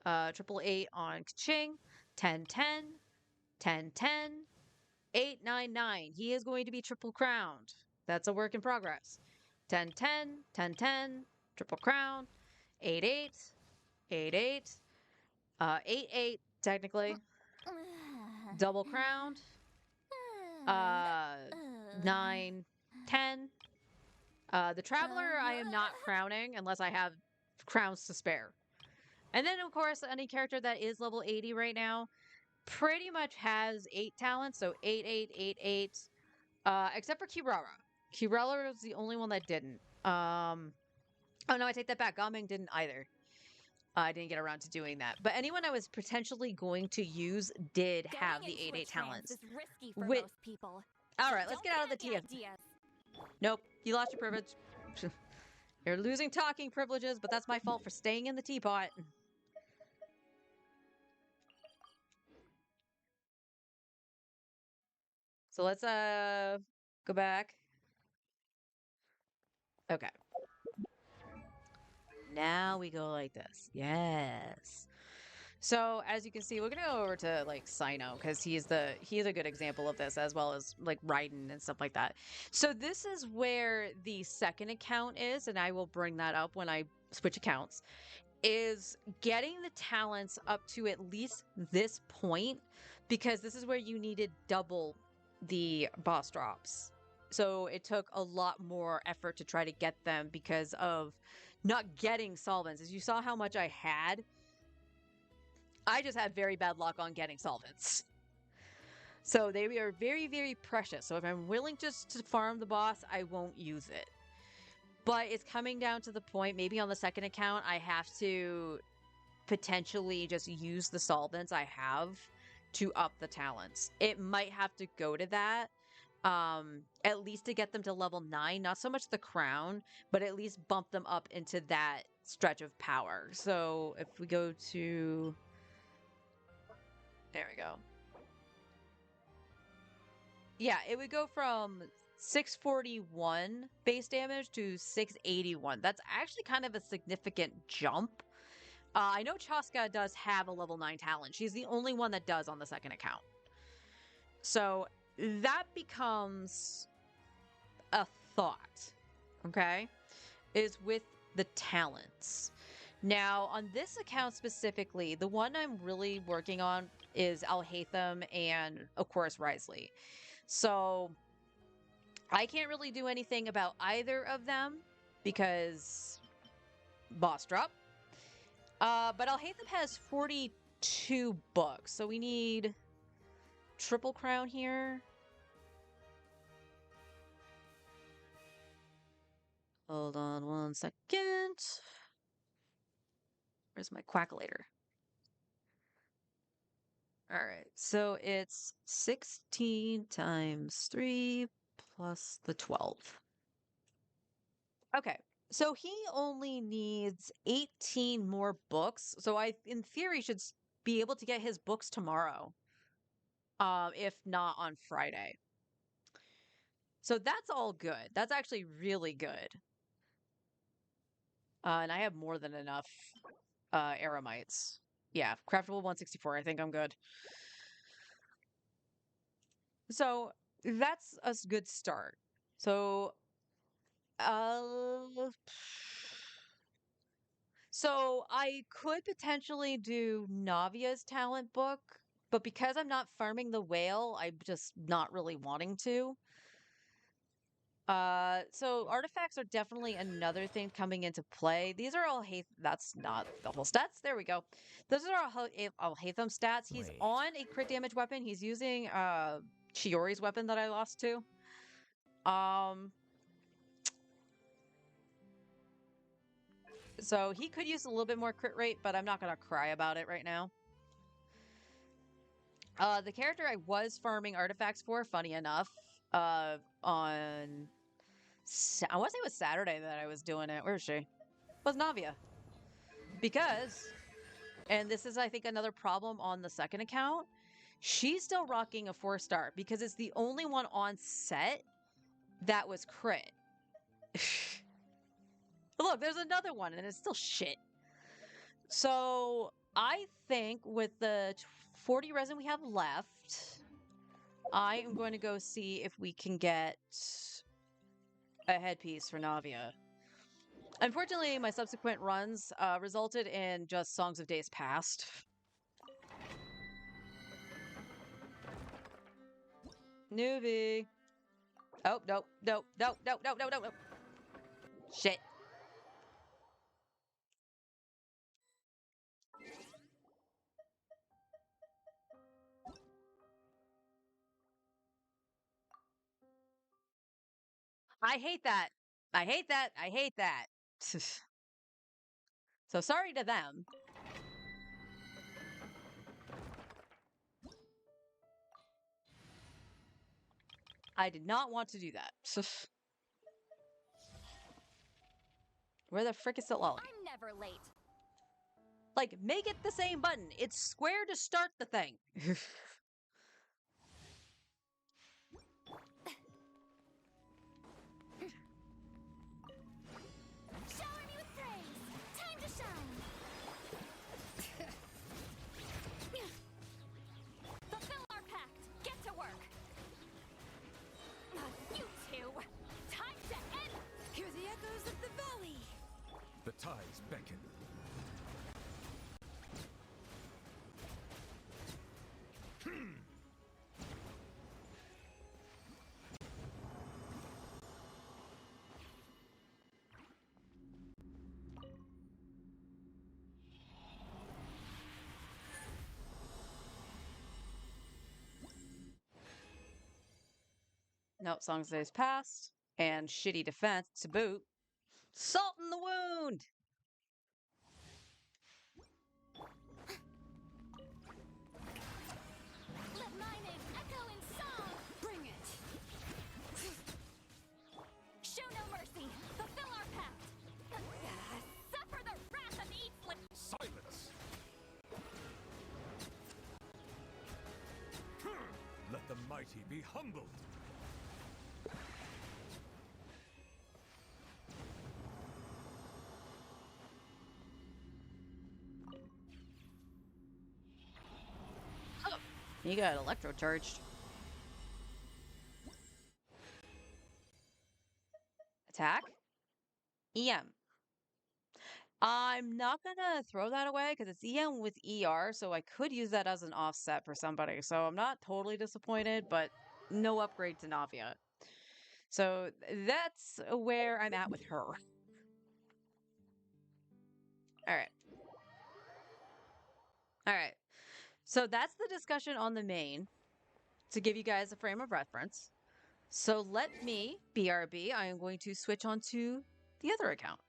Triple 8 on Kaching. 10 10. 10 10. 8 9 9. He is going to be triple crowned. That's a work in progress. 10 10. 10 10. Triple crown. 8 8. 8 8. 8 8, technically. Double crowned. 9 10. The Traveler, I am not crowning unless I have crowns to spare. And then, of course, any character that is level 80 right now pretty much has 8 talents. So 8, 8, 8, 8. Except for Kirara. Kirara was the only one that didn't. Oh, no, I take that back. Gaming didn't either. I didn't get around to doing that. But anyone I was potentially going to use did have the 8, 8 talents. Is risky for With- most people. All right, let's get out of the TF. Nope, you lost your privilege. You're losing talking privileges, but that's my fault for staying in the teapot. So let's go back. Okay. Now we go like this. Yes. So as you can see, we're gonna go over to like Sino because he's a good example of this, as well as like Raiden and stuff like that. So this is where the second account is, and I will bring that up when I switch accounts, is getting the talents up to at least this point, because this is where you needed double the boss drops. So it took a lot more effort to try to get them because of not getting solvents. As you saw how much I had, I just had very bad luck on getting solvents. So they are very, very precious. So if I'm willing just to farm the boss, I won't use it. But it's coming down to the point, maybe on the second account, I have to potentially just use the solvents I have to up the talents. It might have to go to that, at least to get them to level 9. Not so much the crown, but at least bump them up into that stretch of power. So if we go to... There we go. Yeah, it would go from 641 base damage to 681. That's actually kind of a significant jump. I know Chaska does have a level 9 talent. She's the only one that does on the second account. So that becomes a thought, okay? Is with the talents. Now, on this account specifically, the one I'm really working on is Alhaitham and, of course, Risley. So I can't really do anything about either of them because boss drop. But Alhaitham has 42 books, so we need triple crown here. Hold on one second. Where's my quackulator? All right, so it's 16 times 3 plus the 12. Okay, so he only needs 18 more books. So I, in theory, should be able to get his books tomorrow, if not on Friday. So that's all good. That's actually really good. And I have more than enough Eremites. Yeah, craftable 164. I think I'm good. So that's a good start. So, so I could potentially do Navia's talent book, but because I'm not farming the whale, I'm just not really wanting to. So artifacts are definitely another thing coming into play. These are all that's not the whole stats. There we go. Those are all Hatham stats. He's Wait. on a crit damage weapon. He's using Chiori's weapon that I lost to. So he could use a little bit more crit rate, but I'm not gonna cry about it right now. The character I was farming artifacts for, funny enough, on I want to say it was Saturday that I was doing it. Where is she? Was Navia. Because, and this is, I think, another problem on the second account, she's still rocking a 4-star because it's the only one on set that was crit. Look, there's another one and it's still shit. So I think with the 40 resin we have left, I am going to go see if we can get a headpiece for Navia. Unfortunately, my subsequent runs resulted in just Songs of Days Past. Newbie. Oh, no, no, no, no, no, no, no, no. Shit. I hate that. I hate that. I hate that. So sorry to them. I did not want to do that. Where the frick is the lolly? I'm never late. Like, make it the same button. It's square to start the thing. Shower me with praise. Time to shine. Fulfill our pact. Get to work. You two. Time to end. Hear the echoes of the valley. The ties beckon. Nope, Songs of Days Past. And shitty defense to boot. Salt in the wound! Let my name echo in song. Bring it. Show no mercy. Fulfill our pact. Suffer the wrath of Eastland. Silence! Let the mighty be humbled! You got electro charged. Attack. EM. I'm not gonna throw that away because it's EM with ER, so I could use that as an offset for somebody. So I'm not totally disappointed, but no upgrade to Navia. So that's where I'm at with her. All right. All right. So that's the discussion on the main to give you guys a frame of reference. So let me, BRB, I am going to switch on to the other account.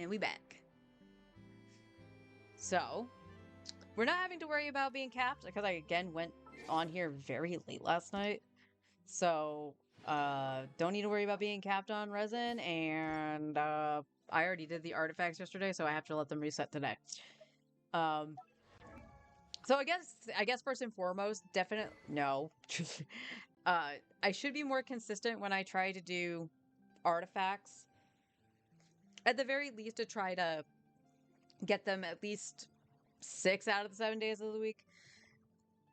And we back. So, we're not having to worry about being capped because I again went on here very late last night. So, don't need to worry about being capped on resin, and I already did the artifacts yesterday, so I have to let them reset today. So I guess first and foremost, definitely no. I should be more consistent when I try to do artifacts. At the very least, to try to get them at least 6 out of the 7 days of the week.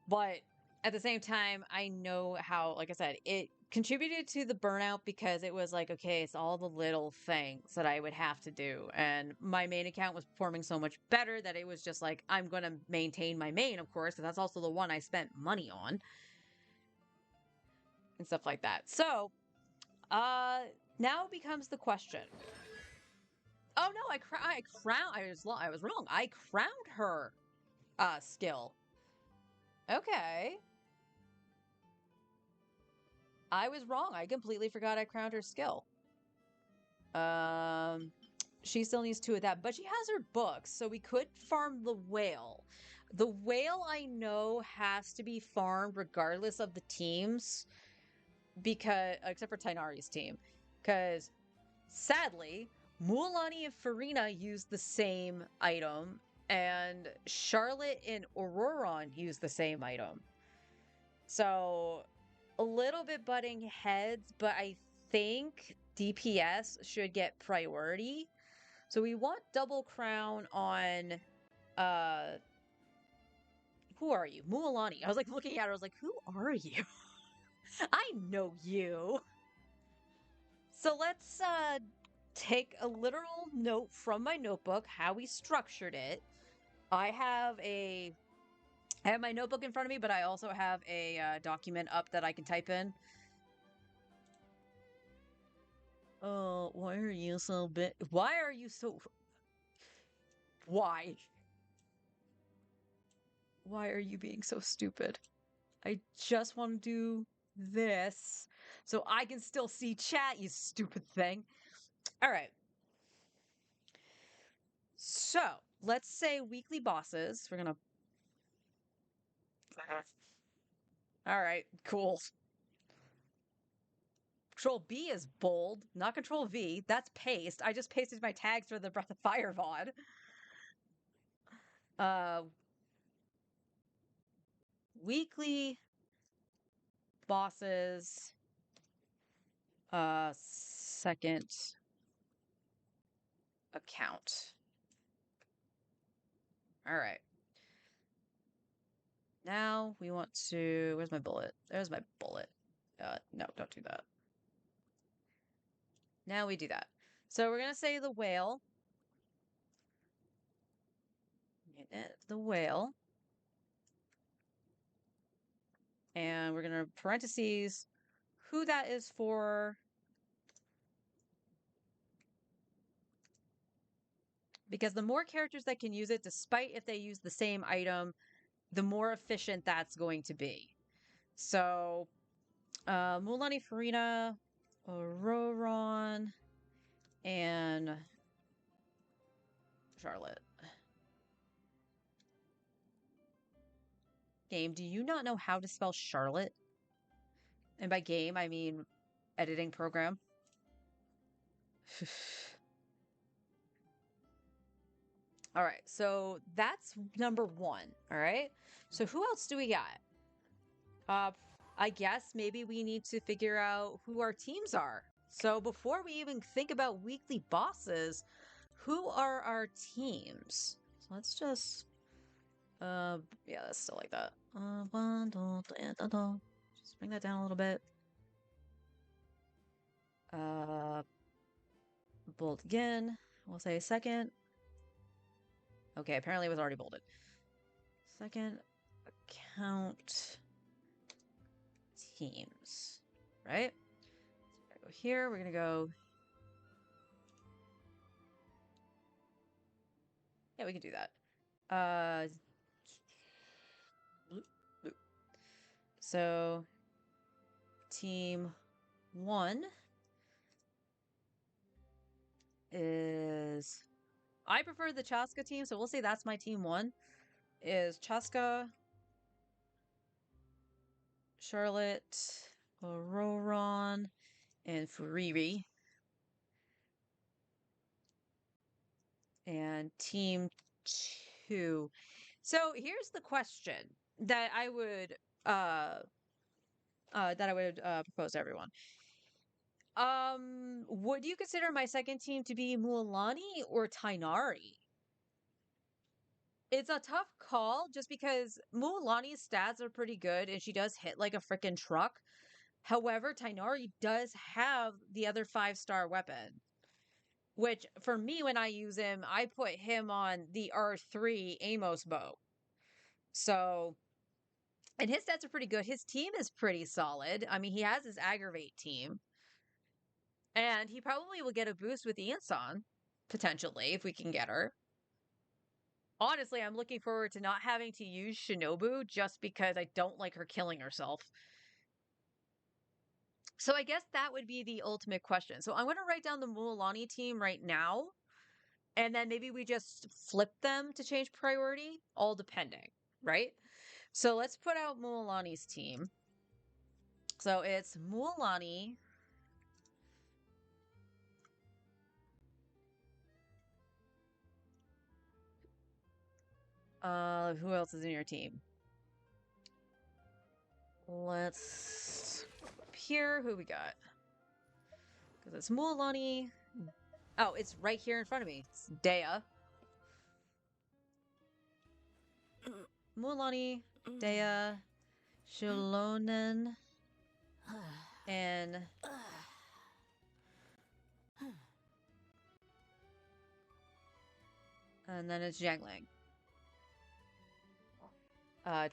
But at the same time, I know how, like I said, it contributed to the burnout because it was like, okay, it's all the little things that I would have to do. And my main account was performing so much better that it was just like, I'm going to maintain my main, of course, because that's also the one I spent money on. And stuff like that. So, now becomes the question. Oh no, I was wrong. I crowned her skill. Okay. I was wrong. I completely forgot I crowned her skill. She still needs 2 of that, but she has her books, so we could farm the whale. The whale I know has to be farmed regardless of the teams, because except for Tainari's team, because sadly, Mualani and Farina use the same item, and Charlotte and Auroron use the same item. So, a little bit butting heads, but I think DPS should get priority. So we want double crown on, who are you? Mualani. I was like looking at her, I was like, who are you? I know you. So let's, take a literal note from my notebook, how we structured it. I have my notebook in front of me, but I also have a document up that I can type in. Oh, why are you so big? Why are you so... Why? Why are you being so stupid? I just want to do this so I can still see chat, you stupid thing. All right. So, let's say weekly bosses. We're gonna... All right, cool. Control B is bold, not Control V. That's paste. I just pasted my tags for the Breath of Fire VOD. Weekly bosses. Second account. All right. Now we want to... Where's my bullet? There's my bullet. No, don't do that. Now we do that. So we're going to say the whale. The whale. And we're going to parentheses who that is for. Because the more characters that can use it, despite if they use the same item, the more efficient that's going to be. So, Mualani, Farina, Auroron, and Charlotte. Game, do you not know how to spell Charlotte? And by game, I mean editing program. All right, so that's number 1. All right, so who else do we got? I guess maybe we need to figure out who our teams are. So before we even think about weekly bosses, who are our teams? So let's just, yeah, that's still like that. Just bring that down a little bit. Bold again. We'll say second. Okay, apparently it was already bolded. Second account teams, right? So we're gonna go here. We're gonna go. Yeah, we can do that. Bloop, bloop. So, team 1 is I prefer the Chaska team, so we'll say that's my team 1. Is Chaska, Charlotte, Auroron, and Furiri. And team 2. So here's the question that I would propose to everyone. Would you consider my second team to be Mualani or Tainari? It's a tough call just because Mualani's stats are pretty good and she does hit like a freaking truck. However, Tainari does have the other 5-star weapon, which for me, when I use him, I put him on the R3 Amos bow. So, and his stats are pretty good. His team is pretty solid. I mean, he has his aggravate team. And he probably will get a boost with Iansan, potentially, if we can get her. Honestly, I'm looking forward to not having to use Shinobu just because I don't like her killing herself. So I guess that would be the ultimate question. So I'm going to write down the Mualani team right now. And then maybe we just flip them to change priority, all depending, right? So let's put out Mualani's team. So it's Mualani. Who else is in your team? Let's up here. Who we got? Because it's Mualani. Oh, it's right here in front of me. It's Dea. Mualani, Dea, Shilonen, and then it's Jiangling.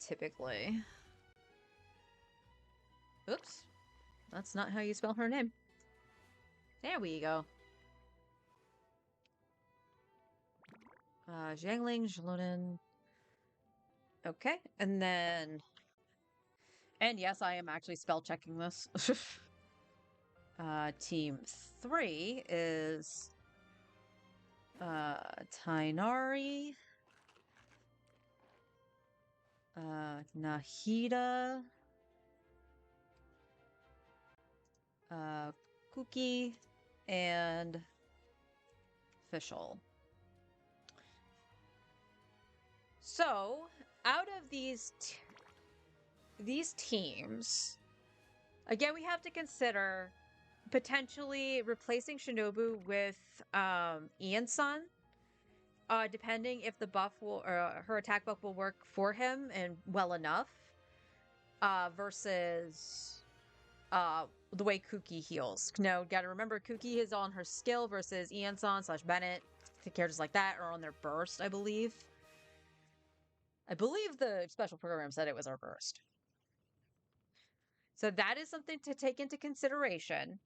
Typically. Oops. That's not how you spell her name. There we go. Jiangling, Shilonen. Okay, and then... And yes, I am actually spell checking this. Team 3 is... Tainari... Nahida... Kuki... and... Fischl. So, out of these teams, again, we have to consider potentially replacing Shinobu with Iansan, depending if the buff will, or her attack buff will work for him and well enough, versus the way Kuki heals. Now, gotta remember, Kuki is on her skill versus Iansan / Bennett, the characters like that are on their burst, I believe. I believe the special program said it was our burst. So that is something to take into consideration.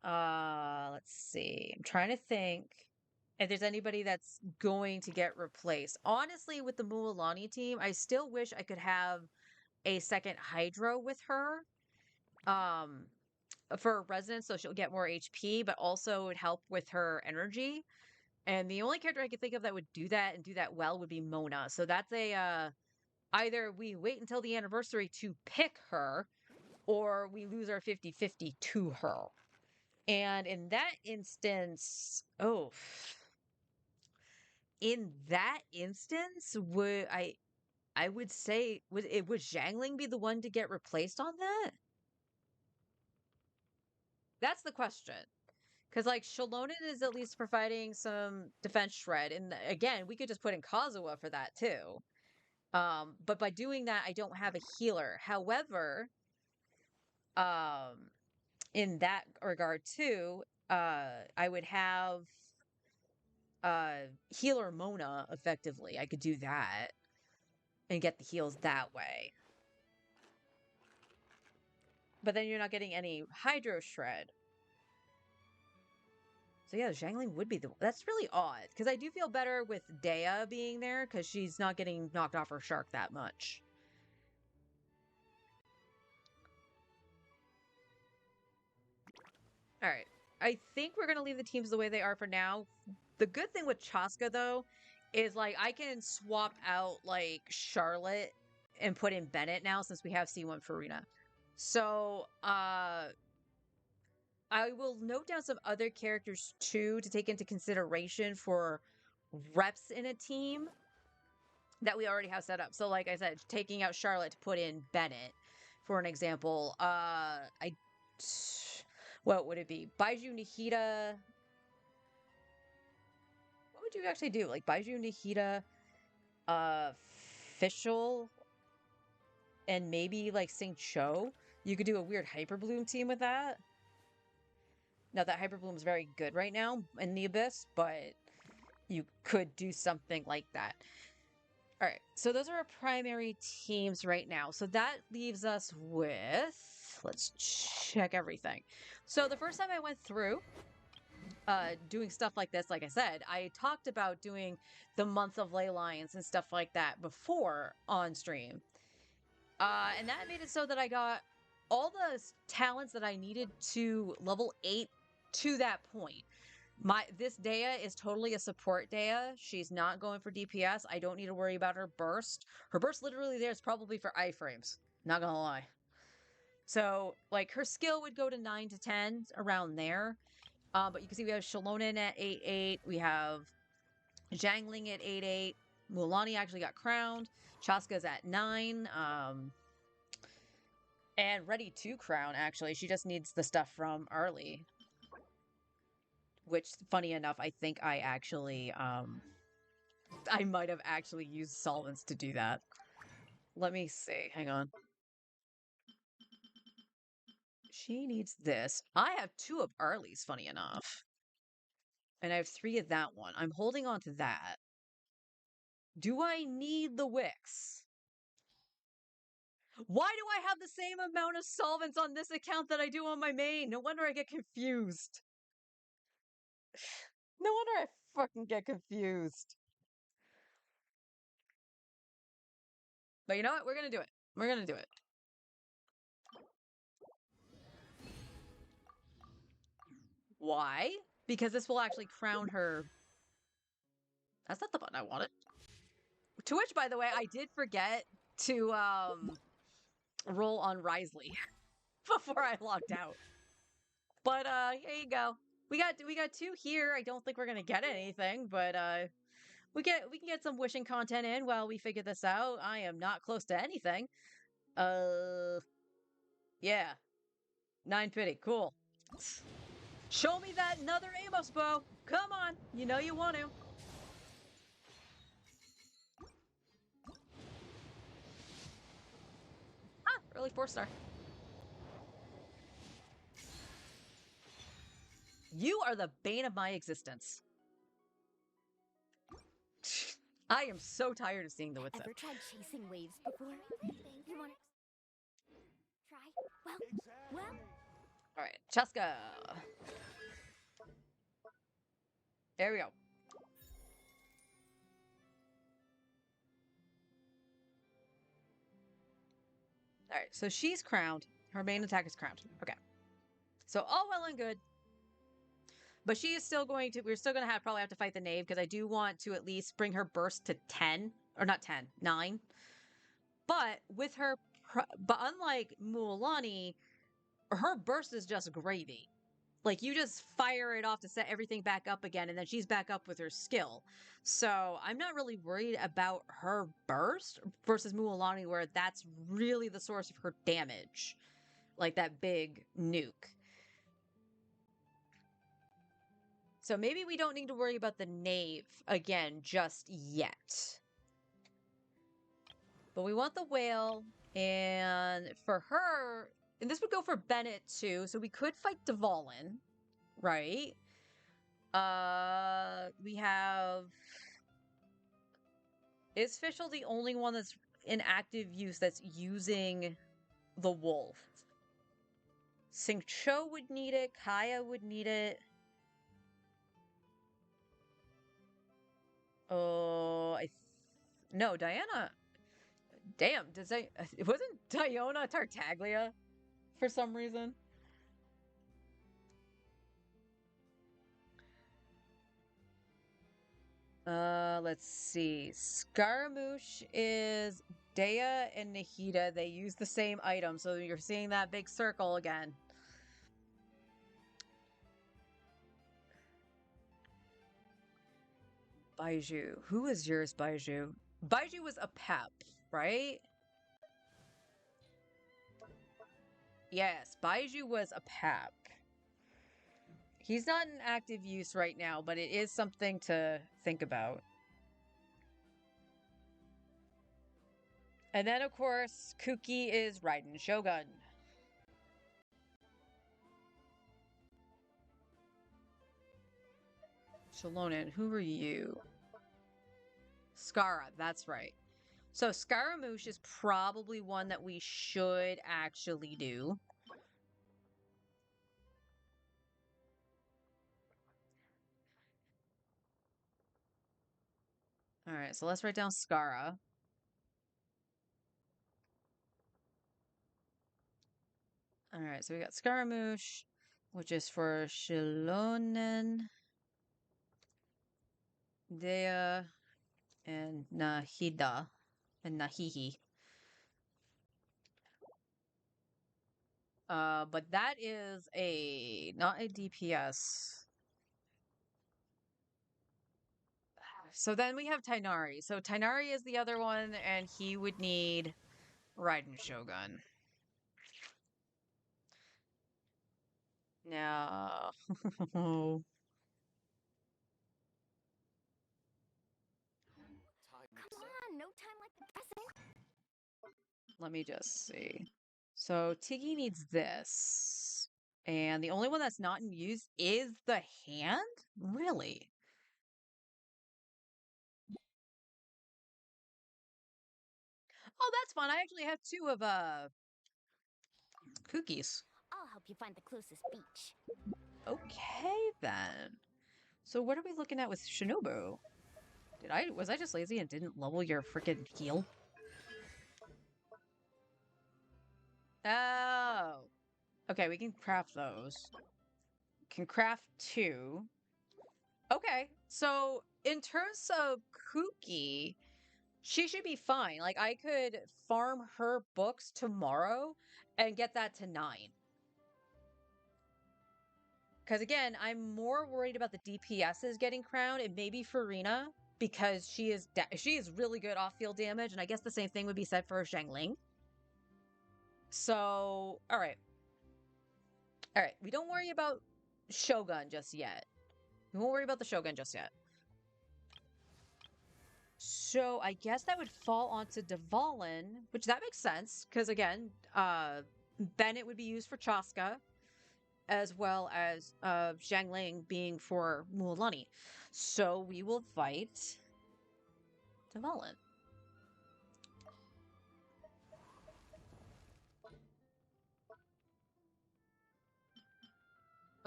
Let's see. I'm trying to think if there's anybody that's going to get replaced. Honestly, with the Mualani team, I still wish I could have a second Hydro with her. For resonance, so she'll get more HP, but also would help with her energy. And the only character I could think of that would do that and do that well would be Mona. So that's a, either we wait until the anniversary to pick her, or we lose our 50-50 to her. And in that instance, would I would say, would Jiangling be the one to get replaced on that? That's the question. Because, like, Shilonen is at least providing some defense shred. And again, we could just put in Kazuha for that, too. But by doing that, I don't have a healer. However, in that regard, too, I would have healer Mona, effectively. I could do that and get the heals that way. But then you're not getting any Hydro Shred. So yeah, Jiangling would be the... That's really odd, because I do feel better with Dea being there, because she's not getting knocked off her shark that much. Alright. I think we're going to leave the teams the way they are for now, The good thing with Chaska though is like I can swap out like Charlotte and put in Bennett now since we have C1 Farina. So I will note down some other characters too to take into consideration for reps in a team that we already have set up. So like I said, taking out Charlotte to put in Bennett, for an example. What would it be? Baiju Nihita. What would you actually do? Like Baiju Nihita, Fischl, and maybe like Sing Cho? You could do a weird Hyper Bloom team with that. Now that Hyper Bloom is very good right now in the Abyss, but you could do something like that. All right, so those are our primary teams right now. So that leaves us with, let's check everything. So the first time I went through doing stuff like this, like I said, I talked about doing the month of Ley Lines and stuff like that before on stream. And that made it so that I got all the talents that I needed to level 8 to that point. This Dea is totally a support Dea. She's not going for DPS. I don't need to worry about her burst. Her burst literally there is probably for iframes. Not gonna lie. So, like, her skill would go to 9 to 10, around there. But you can see we have Shalonen at 8-8. We have Zhangling at 8-8. Mualani actually got crowned. Chaska's at 9. And ready to crown, actually. She just needs the stuff from early. Which, funny enough, I think I actually, I might have actually used solvents to do that. Let me see. Hang on. She needs this. I have 2 of Arlie's, funny enough. And I have 3 of that one. I'm holding on to that. Do I need the Wix? Why do I have the same amount of solvents on this account that I do on my main? No wonder I get confused. No wonder I fucking get confused. But you know what? We're gonna do it. We're gonna do it. Why? Because this will actually crown her. That's not the button I wanted. To which, by the way, I did forget to roll on Risley before I logged out. But here you go. We got 2 here. I don't think we're gonna get anything, but we can get some wishing content in while we figure this out. I am not close to anything. Yeah. 9 pity. Cool. Show me that another Amos bow. Come on. You know you want to. Ah, early 4-star. You are the bane of my existence. I am so tired of seeing the wits. Ever tried chasing waves before? You want to try? Well. All right, Chaska. There we go. All right, so she's crowned. Her main attack is crowned. Okay. So all well and good. But she is still going to, we're still going to probably have to fight the knave because I do want to at least bring her burst to 10. Or not 10, 9. But with her, but unlike Mualani, her burst is just gravy. Like, you just fire it off to set everything back up again, and then she's back up with her skill. So I'm not really worried about her burst versus Mualani, where that's really the source of her damage. Like that big nuke. So maybe we don't need to worry about the knave again just yet. But we want the whale, and for her, and this would go for Bennett too, so we could fight Dvalin, right? We have... Is Fischl the only one that's in active use that's using the wolf? Sing Cho would need it, Kaya would need it. Oh, no, Diana. Damn, it wasn't Diona Tartaglia for some reason. Let's see. Scaramouche is Dea and Nahida. They use the same item, so you're seeing that big circle again. Baiju. Who is yours, Baiju? Baiju was a pep, right? Yes, Baiju was a pep. He's not in active use right now, but it is something to think about. And then, of course, Kuki is Raiden Shogun. Shalonen, who are you? Skara, that's right. So Scaramouche is probably one that we should actually do. Alright, so let's write down Skara. Alright, so we got Scaramouche, which is for Shilonen, Dea, and Nahida, and Nahihi. But that is not a DPS. So then we have Tainari. So Tainari is the other one, and he would need Raiden Shogun. Now, Come on, no time like the present. let me just see. So Tiggy needs this. And the only one that's not in use is the hand? Really? Oh, that's fun. I actually have two of cookies. I'll help you find the closest beach. Okay then. So what are we looking at with Shinobu? Was I just lazy and didn't level your freaking heal? Oh. Okay, we can craft those. Can craft 2. Okay, so in terms of Kuki, she should be fine. Like, I could farm her books tomorrow and get that to 9. Because again, I'm more worried about the DPSs getting crowned, and maybe Farina, because she is really good off-field damage, and I guess the same thing would be said for Xiangling. So, all right. All right, we don't worry about Shogun just yet. We won't worry about the Shogun just yet. So I guess that would fall onto Dvalin, which that makes sense, because again, Bennett would be used for Chaska, as well as Xiangling being for Mualani. So we will fight Dvalin.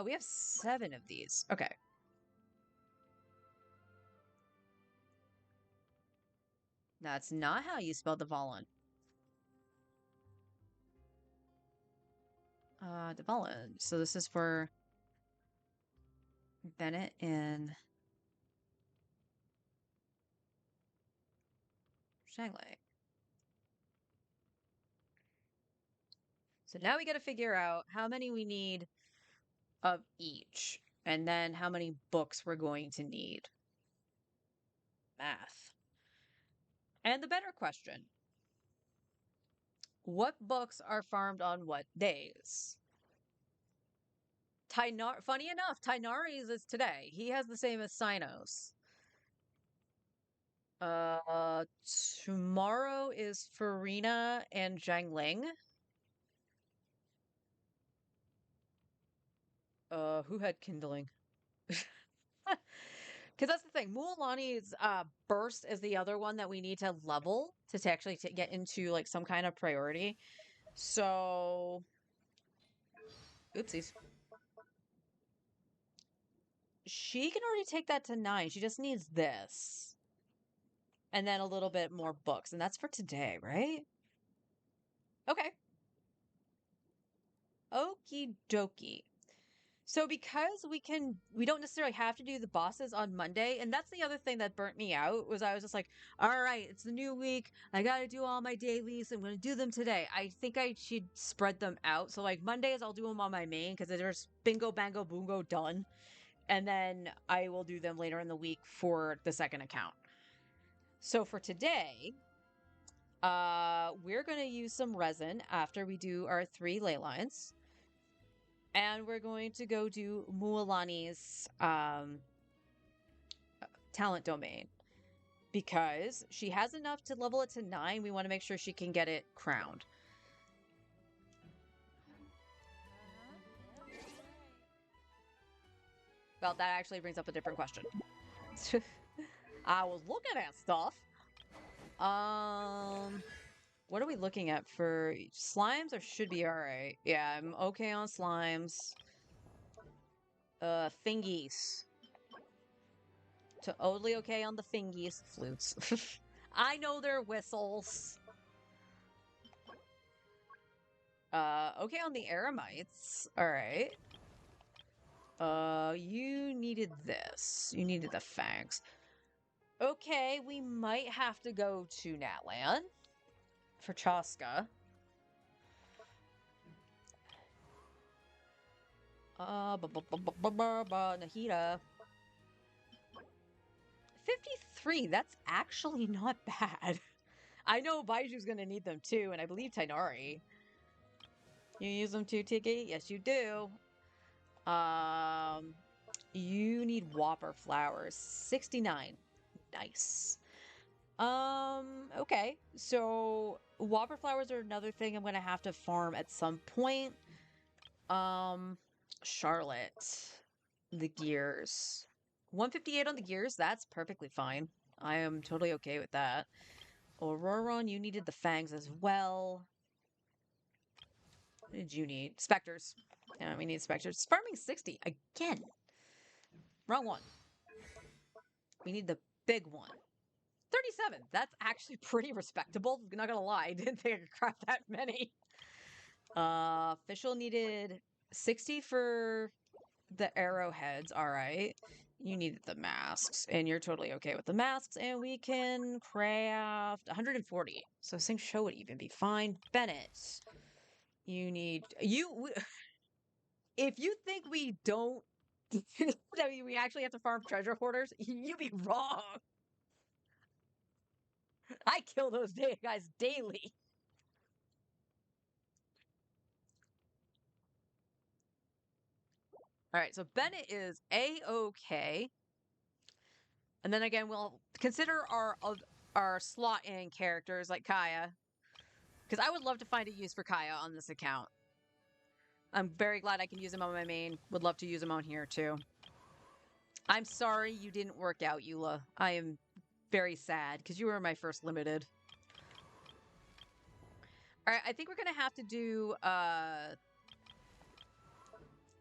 Oh, we have 7 of these. Okay. That's not how you spell Dvalin. Dvalin. So this is for Bennett and Xiangling. So now we got to figure out how many we need of each, and then how many books we're going to need. Math. And the better question. What books are farmed on what days? Funny enough, Tainari's is today. He has the same as Sinos. Tomorrow is Farina and Xiangling. Who had kindling? Because that's the thing. Mualani's burst is the other one that we need to level to actually get into like some kind of priority. So, oopsies. She can already take that to 9. She just needs this. And then a little bit more books. And that's for today, right? Okay. Okie dokie. So because we don't necessarily have to do the bosses on Monday, and that's the other thing that burnt me out was I was just like, all right, it's the new week. I got to do all my dailies. I'm going to do them today. I think I should spread them out. So like Mondays, I'll do them on my main because there's bingo, bango, boongo done. And then I will do them later in the week for the second account. So for today, we're going to use some resin after we do our 3 ley lines. And we're going to go do Mualani's talent domain. Because she has enough to level it to 9, we want to make sure she can get it crowned. Well, that actually brings up a different question. I was looking at stuff. What are we looking at for slimes? Or should be all right. Yeah, I'm okay on slimes. Fingies. Totally okay on the fingies. Flutes. I know they're whistles. Okay on the Eremites. All right. You needed this. You needed the fangs. Okay, we might have to go to Natlan for Chaska. Nahida. 53, that's actually not bad. I know Baiju's gonna need them too, and I believe Tainari. You use them too, Tiki? Yes, you do. You need Whopper flowers. 69. Nice. Okay. So Whopper flowers are another thing I'm gonna have to farm at some point. Charlotte. The gears. 158 on the gears, that's perfectly fine. I am totally okay with that. Auroron, you needed the fangs as well. What did you need? Specters. Yeah, we need specters. Farming 60. Again. Wrong one. We need the big one. 37. That's actually pretty respectable. Not gonna lie. I didn't think I could craft that many. Fischl needed 60 for the arrowheads. All right. You needed the masks, and you're totally okay with the masks, and we can craft 140. So same show would even be fine. Bennett, you need if you think we don't that we actually have to farm treasure hoarders, you'd be wrong. I kill those guys daily. All right, so Bennett is A-okay. And then again, we'll consider our slot in characters like Kaya. Because I would love to find a use for Kaya on this account. I'm very glad I can use him on my main. Would love to use him on here too. I'm sorry you didn't work out, Eula. I am very sad because you were my first limited. All right, I think we're going to have to do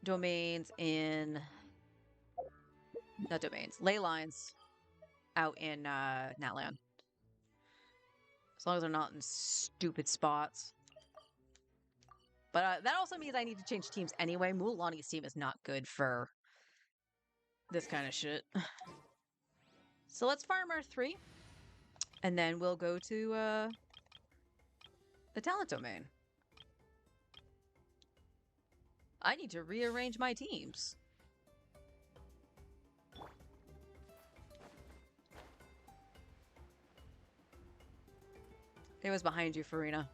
domains in... Not domains. Ley lines out in Natlan. As long as they're not in stupid spots. But that also means I need to change teams anyway. Mualani's team is not good for this kind of shit. So let's farm our 3. And then we'll go to the talent domain. I need to rearrange my teams. It was behind you, Farina.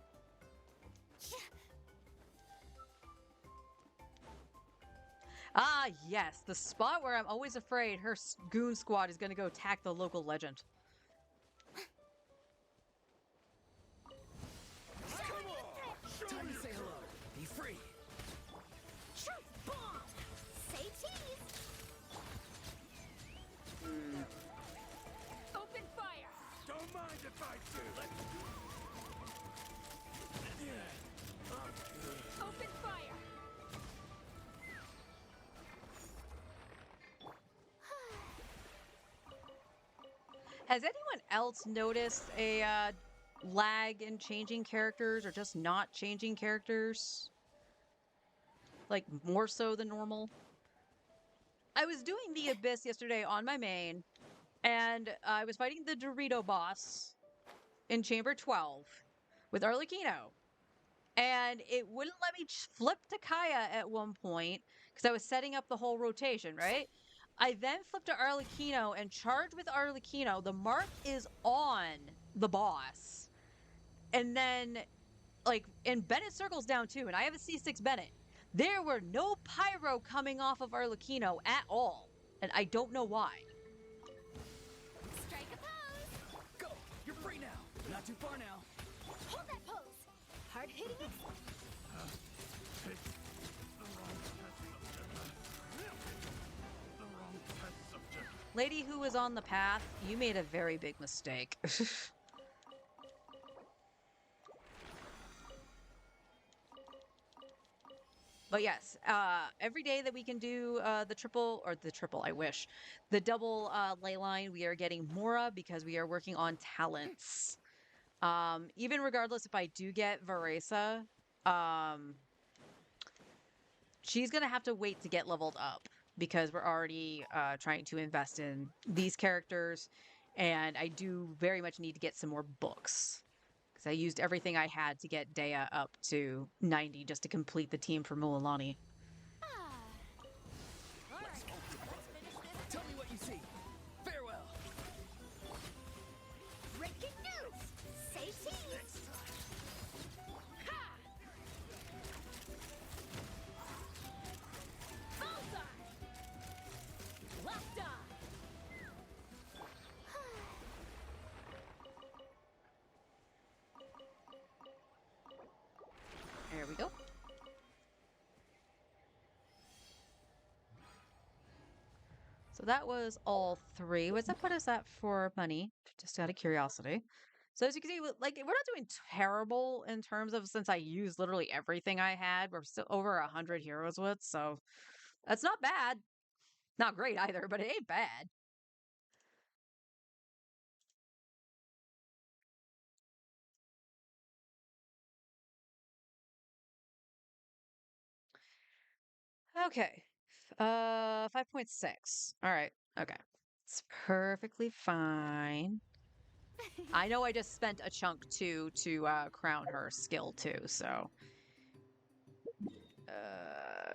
Ah, yes. The spot where I'm always afraid her goon squad is going to go attack the local legend. Time to say hello. Be free. Truth bomb! Say cheese! Open fire! Don't mind if I do. Open fire! Has anyone else noticed a lag in changing characters or just not changing characters? Like more so than normal? I was doing the Abyss yesterday on my main, and I was fighting the Dorito boss in Chamber 12 with Arlecchino. And it wouldn't let me flip to Kaya at one point because I was setting up the whole rotation, right? I then flipped to Arlecchino and charged with Arlecchino. The mark is on the boss. And then, like, and Bennett circles down too, and I have a C6 Bennett. There were no pyro coming off of Arlecchino at all. And I don't know why. Strike a pose. Go! You're free now! Not too far now. Hold that pose. Hard hitting it. Pick the wrong test subject. The wrong test subject. Lady who was on the path, you made a very big mistake. But yes, every day that we can do the triple, I wish, the double ley line, we are getting Mora because we are working on talents. Even regardless if I do get Varesa, she's going to have to wait to get leveled up because we're already trying to invest in these characters. And I do very much need to get some more books. I used everything I had to get Dea up to 90 just to complete the team for Mualani. Ah. All right. Let's finish this. Tell me what you see. Farewell. Breaking news. Say cheese. Ha! Bullseye. Locked on. There we go. So that was all three. What's that put us at for money? Just out of curiosity. So as you can see, like we're not doing terrible in terms of since I used literally everything I had. We're still over 100 heroes with, so that's not bad. Not great either, but it ain't bad. Okay. 5.6. All right. Okay. It's perfectly fine. I know I just spent a chunk too to crown her skill too, so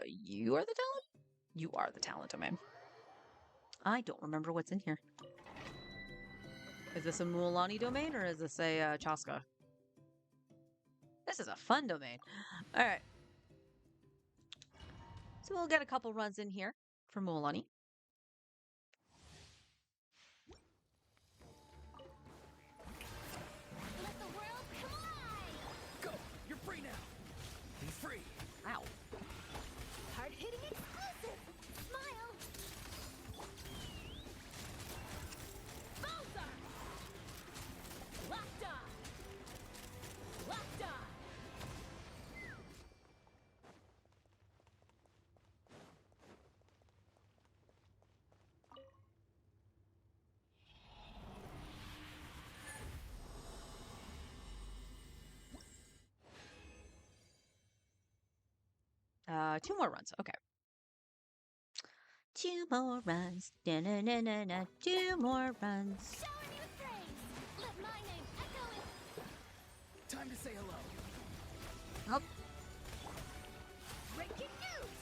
you are the talent? You are the talent, man. I don't remember what's in here. Is this a Mualani domain or is this a Chaska? This is a fun domain. All right. So we'll get a couple runs in here for Mualani. Let the world come alive. Go! You're free now. Be free. Ow. Hard hitting exclusive. Smile. Bullseye. Locked on. Locked on. Two more runs. Okay. Two more runs. Da-na-na-na-na. Two more runs. Shower me with praise. Let my name echo in. Time to say hello. Oh, Breaking news.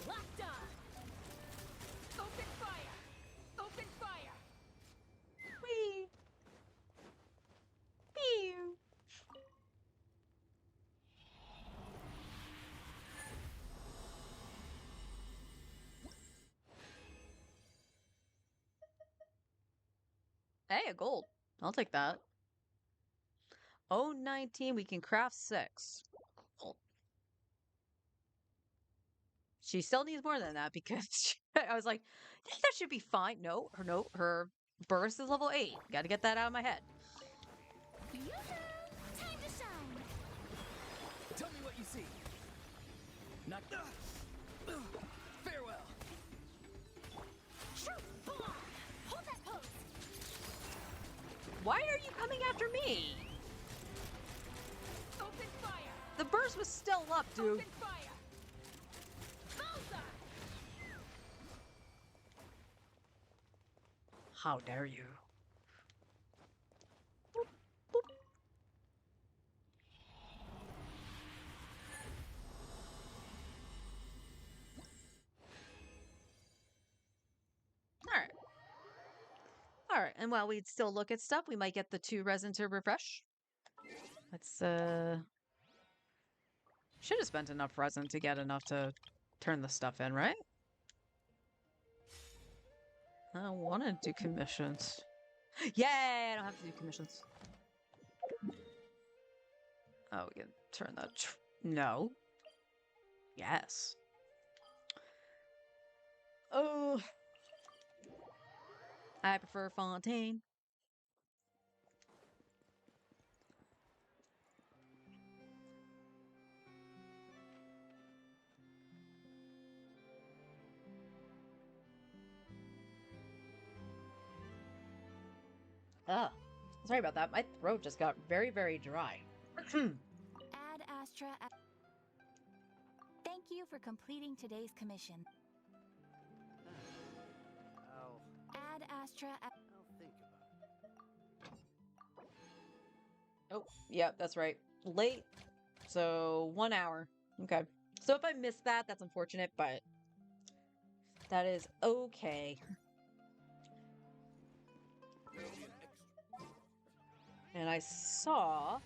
Locked on. Open fire. Open fire. wee. Pew. Hey, a gold. I'll take that. Oh, 19, we can craft 6. Cool. She still needs more than that because I was like, that should be fine. No, her burst is level 8. Got to get that out of my head. Yoo-hoo! Time to shine. Tell me what you see. Not. Farewell. Truth bomb. Hold that pose. Why are you coming after me? Open fuse was still up, dude. Open fire! Bullseye! How dare you? Alright. Alright, and while we still look at stuff, we might get the 2 resin to refresh. Let's, should have spent enough resin to get enough to turn the stuff in, right? I want to do commissions. Yay! I don't have to do commissions. Oh, we can turn that. No. Yes. Oh. I prefer Fontaine. Oh, sorry about that. My throat just got very, very dry. Ad Astra. Thank you for completing today's commission. I'll Ad Astra. think about it. Oh, yeah, that's right. Late. So 1 hour. Okay. So if I missed that, that's unfortunate, but that is okay. And I saw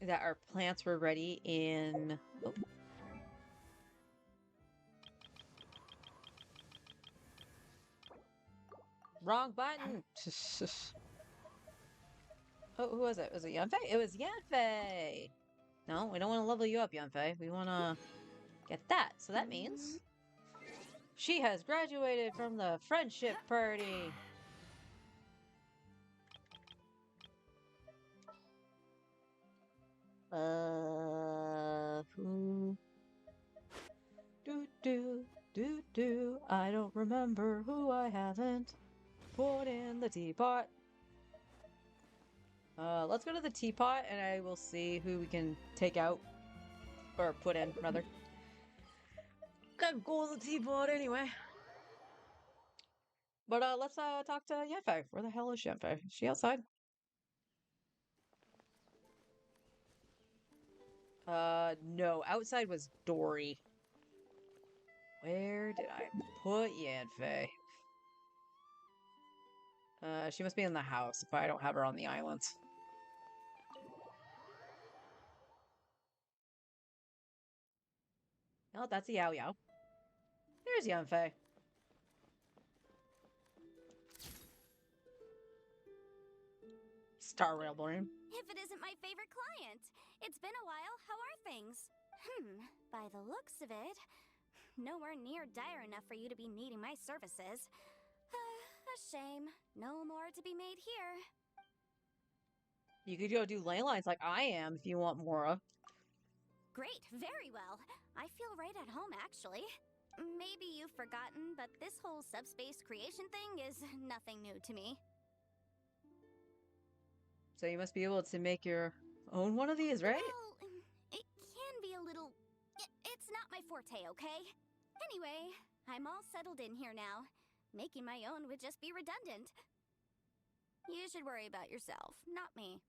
that our plants were ready in... Oh. Wrong button! Oh, who was it? Was it Yanfei? It was Yanfei! No, we don't want to level you up, Yanfei. We want to get that. So that means she has graduated from the friendship party. Who? Do. I don't remember who I haven't put in the teapot. Let's go to the teapot and I will see who we can take out. Or put in, rather. Gotta go to the teapot anyway. But let's talk to Yanfei. Where the hell is Yanfei? Is she outside? No. Outside was Dory. Where did I put Yanfei? She must be in the house if I don't have her on the islands. Oh, that's a Yao Yao. There's Yanfei. Star Railborn. If it isn't my favorite client. It's been a while. How are things? By the looks of it, nowhere near dire enough for you to be needing my services. A shame. No more to be made here. You could go do ley lines like I am if you want Mora. Great, very well. I feel right at home, actually. Maybe you've forgotten, but this whole subspace creation thing is nothing new to me. So you must be able to make your own one of these, right? Well, it can be a little... It's not my forte, okay? Anyway, I'm all settled in here now. Making my own would just be redundant. You should worry about yourself, not me.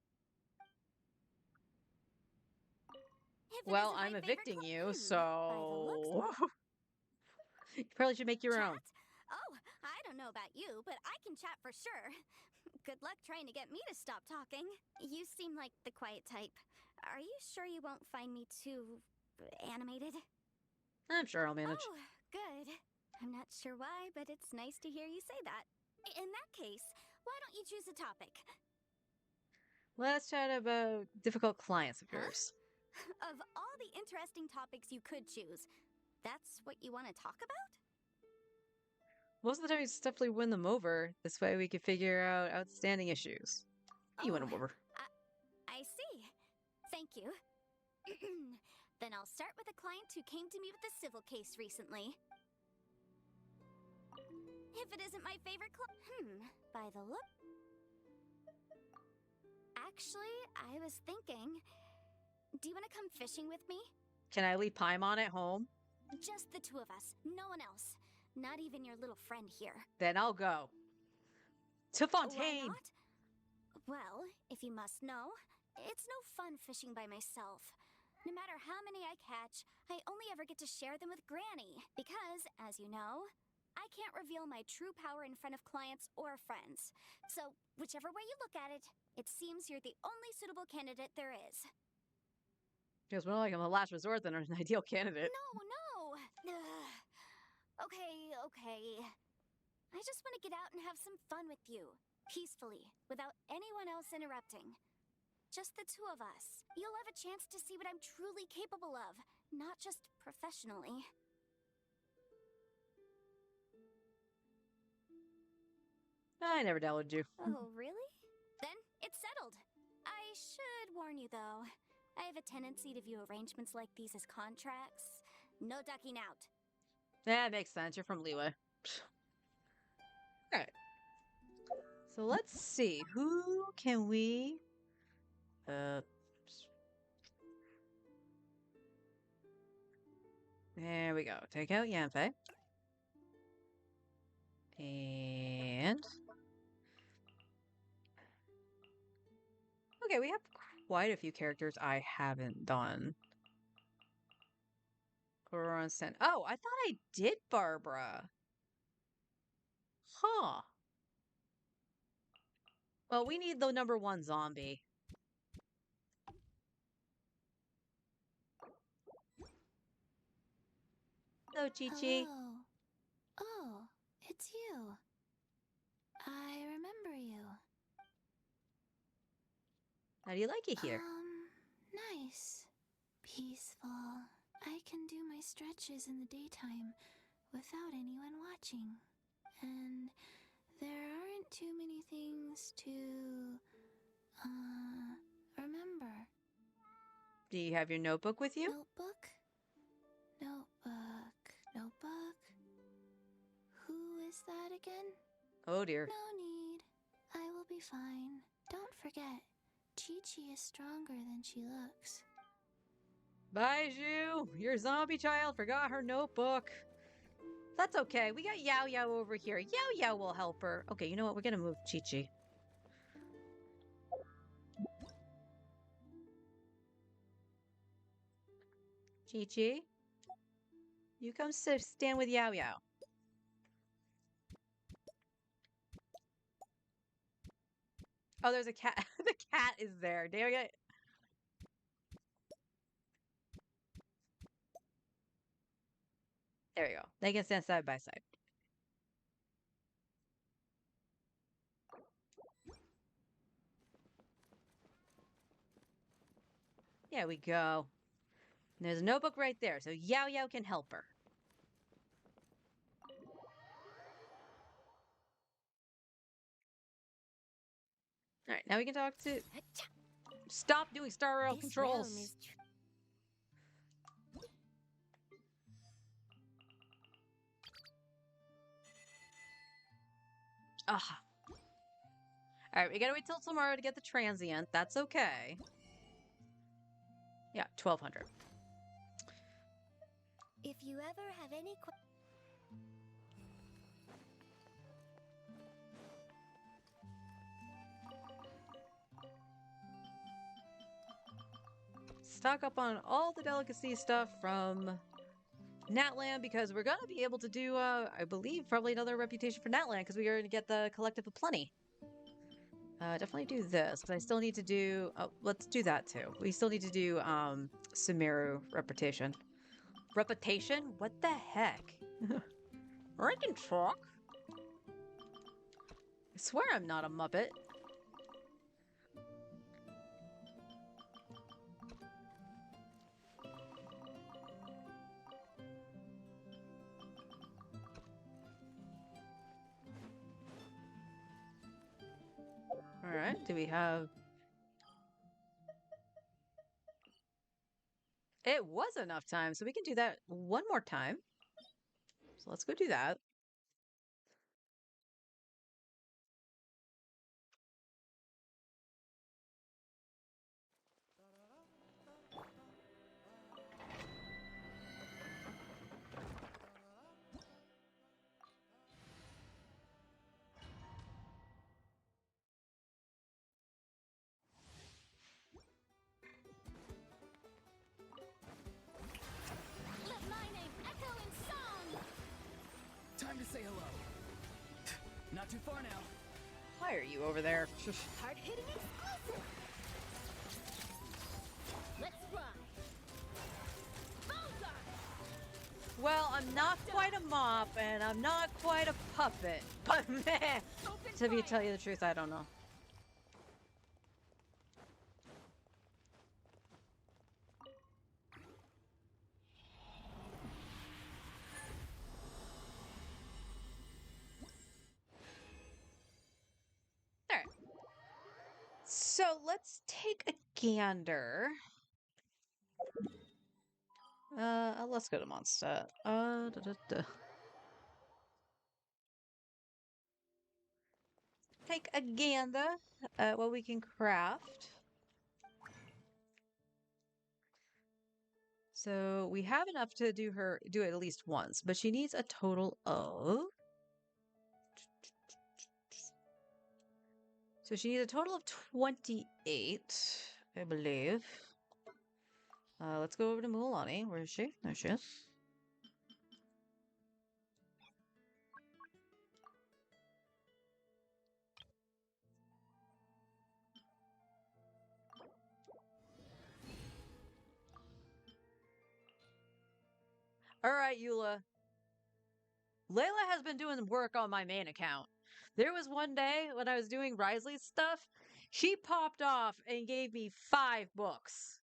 If it Well, isn't my I'm favorite evicting you, by the looks so... You probably should make your own. Chat? Oh, I don't know about you, but I can chat for sure. Good luck trying to get me to stop talking. You seem like the quiet type. Are you sure you won't find me too... animated? I'm sure I'll manage. Oh, good. I'm not sure why, but it's nice to hear you say that. In that case, why don't you choose a topic? Let's chat about difficult clients of yours. Of all the interesting topics you could choose, that's what you want to talk about? Most of the time, you just definitely win them over. This way, we can figure out outstanding issues. You win them over. I see. Thank you. Then I'll start with a client who came to me with a civil case recently. If it isn't my favorite by the look... Actually, I was thinking, do you want to come fishing with me? Can I leave Paimon at home? Just the two of us, no one else. Not even your little friend here. Then I'll go. To Why Fontaine! not? Well, if you must know, it's no fun fishing by myself. No matter how many I catch, I only ever get to share them with Granny. Because, as you know, I can't reveal my true power in front of clients or friends. So, whichever way you look at it, it seems you're the only suitable candidate there is. Because more like I'm a last resort than an ideal candidate. No! Okay. I just want to get out and have some fun with you. Peacefully, without anyone else interrupting. Just the two of us. You'll have a chance to see what I'm truly capable of, not just professionally. I never doubted you. Oh, really? Then it's settled. I should warn you, though. I have a tendency to view arrangements like these as contracts. No ducking out. That makes sense. You're from Leeway. Alright. So let's see. Who can we... There we go. Take out Yanfei. And... Okay, we have quite a few characters I haven't done. Oh, I thought I did Barbara. Huh. Well, we need the number 1 zombie. Hello, Chi-Chi. Hello. Oh, it's you. I remember you. How do you like it here? Nice. Peaceful. I can do my stretches in the daytime without anyone watching. And there aren't too many things to, remember. Do you have your notebook with you? Notebook? Notebook? Who is that again? Oh dear. No need. I will be fine. Don't forget, Chi-Chi is stronger than she looks. Baiju, your zombie child forgot her notebook. That's okay. We got Yao Yao over here. Yao Yao will help her. Okay, you know what? We're gonna move Chi-Chi. Chi-Chi, you come stand with Yao Yao. Oh, there's a cat. The cat is there. Dang it. There we go. They can stand side by side. There we go. And there's a notebook right there, so Yao Yao can help her. Alright, now we can talk to... Stop doing Star Rail controls! Ah. Alright, we gotta wait till tomorrow to get the transient. That's okay. Yeah, 1200. If you ever have any Stock up on all the delicacy stuff from Natlan because we're gonna be able to do, I believe, probably another reputation for Natlan because we are gonna get the Collective of Plenty. Definitely do this, but I still need to do... Oh, let's do that too. We still need to do, Sumeru reputation. Reputation? What the heck? I can talk. I swear I'm not a Muppet. Alright, do we have... It was enough time, so we can do that one more time. So let's go do that. Time to say hello. Not too far now. Why are you over there? Hard-hitting exclusive. Let's ride. Bullseye. Well, I'm not quite a mop, and I'm not quite a puppet. But man, Open tell you the truth, I don't know. All right. So let's take a gander. Let's go to Mondstadt. Take a gander at what we can craft. So we have enough to do it at least once, but she needs a total of. So she needs a total of 28, I believe. Let's go over to Mualani. Where is she? There she is. All right, Eula. Layla has been doing work on my main account. There was one day when I was doing Risley's stuff, she popped off and gave me 5 books.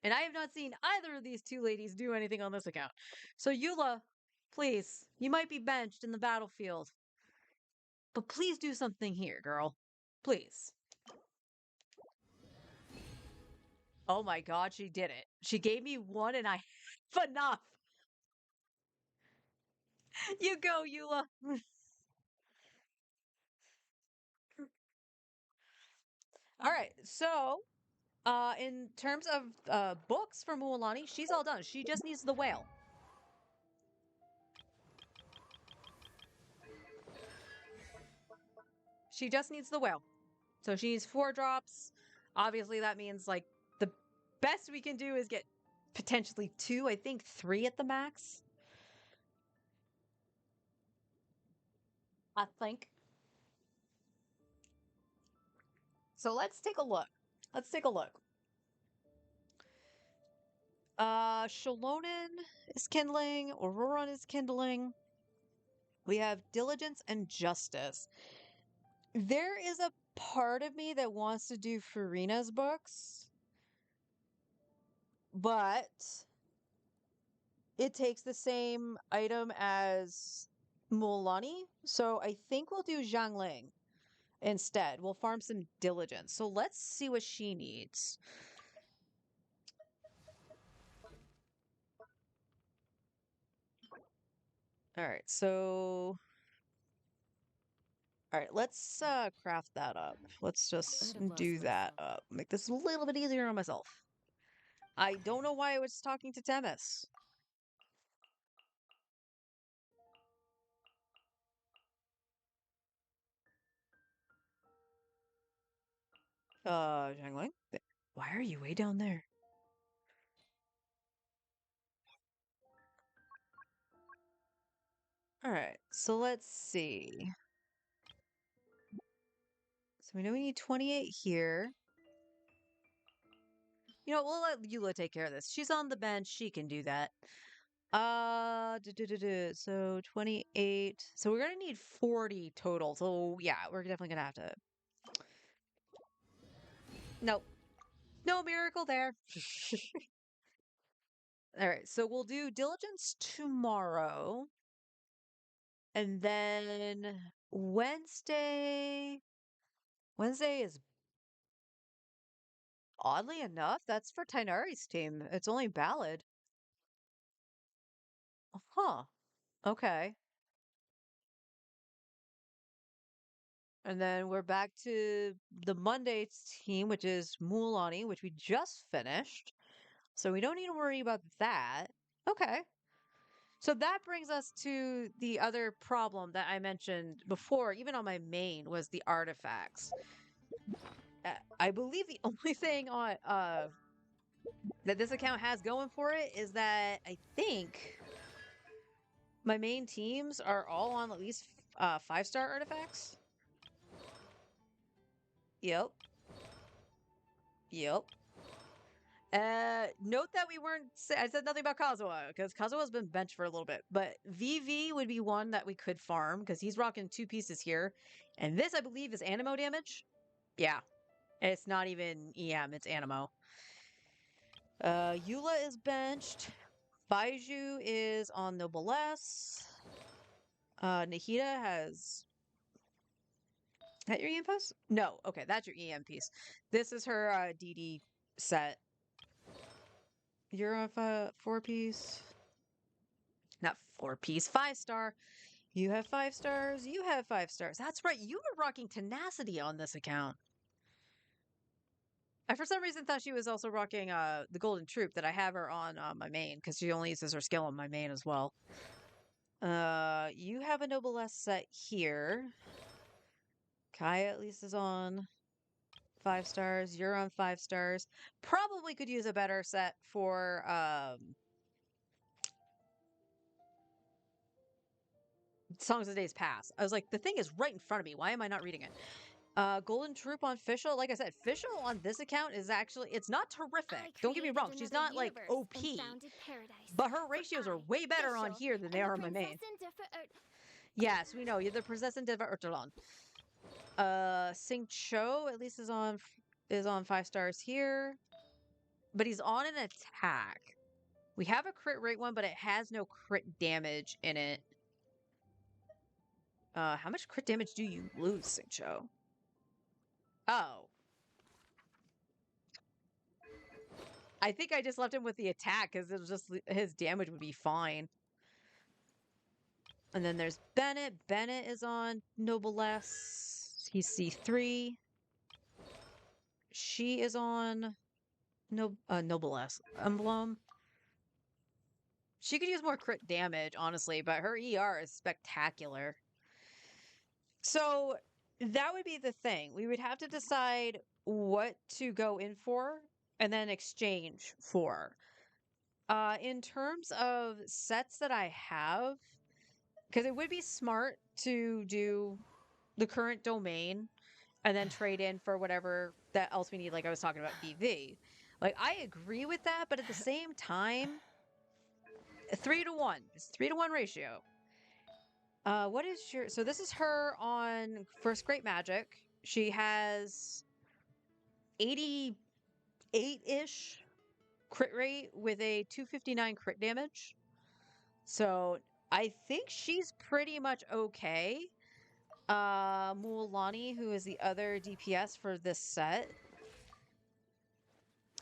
And I have not seen either of these two ladies do anything on this account. So Eula, please, you might be benched in the battlefield. But please do something here, girl. Please. Oh my god, she did it. She gave me 1 and I have enough. You go, Eula. All right, so in terms of books for Mualani, she's all done. She just needs the whale. She just needs the whale. So she needs 4 drops. Obviously, that means like the best we can do is get potentially 2. I think 3 at the max. I think. So let's take a look. Let's take a look. Shalonen is kindling. Auroran is kindling. We have diligence and justice. There is a part of me that wants to do Farina's books, but it takes the same item as Mualani, so I think we'll do Zhangling instead. We'll farm some diligence. So let's see what she needs. All right, so all right, let's craft that up. Let's just I'd have do lost that myself. up. Make this a little bit easier on myself. I don't know why I was talking to Temis. Zhangling? Why are you way down there? All right, so let's see. So we know we need 28 here. You know, we'll let Eula take care of this. She's on the bench. She can do that. So 28. So we're gonna need 40 total. So yeah, we're definitely gonna have to. Nope. No miracle there. All right, so we'll do diligence tomorrow. And then Wednesday. Wednesday is oddly enough, that's for Tainari's team. It's only Ballad. Huh. Okay. And then we're back to the Monday team, which is Mualani, which we just finished. So we don't need to worry about that. Okay. So that brings us to the other problem that I mentioned before, even on my main, was the artifacts. I believe the only thing on that this account has going for it is that I think my main teams are all on at least 5-star artifacts. Yep. Yep. Note that we weren't. I said nothing about Kazuha because Kazuha's been benched for a little bit, but VV would be one that we could farm because he's rocking 2 pieces here, and this I believe is Animo damage. Yeah, it's not even EM; it's Animo. Eula is benched. Baiju is on Noblesse. Nahida has. Is that your EM piece? No. Okay, that's your EM piece. This is her DD set. You're on 4-piece. Not 4-piece, 5-star. You have 5 stars. You have 5 stars. That's right. You were rocking tenacity on this account. I for some reason thought she was also rocking the Golden Troop that I have her on my main because she only uses her skill on my main as well. You have a Noblesse set here. Kaya at least is on 5 stars. You're on 5 stars. Probably could use a better set for Songs of Days Past. I was like, the thing is right in front of me. Why am I not reading it? Golden Troop on Fischl. Like I said, Fischl on this account is actually, it's not terrific. Don't get me wrong. She's not like OP, but her ratios are way better on here than they are on my main. Yes, we know. You're the Princess and Diva Ertelon. Sing Cho at least is on 5 stars here, but he's on an attack. We have a crit rate one, but it has no crit damage in it. How much crit damage do you lose, Sing Cho? Oh. I think I just left him with the attack because it was just his damage would be fine. And then there's Bennett. Bennett is on Noblesse. He's C3. She is on Noblesse. Emblem. She could use more crit damage, honestly, but her ER is spectacular. So that would be the thing. We would have to decide what to go in for and then exchange for. In terms of sets that I have, because it would be smart to do the current domain and then trade in for whatever that else we need, like I was talking about VV. Like, I agree with that, but at the same time, 3-to-1. It's 3-to-1 ratio. What is your... So this is her on First Great Magic. She has 88-ish crit rate with a 259 crit damage. So I think she's pretty much okay. Mualani, who is the other DPS for this set,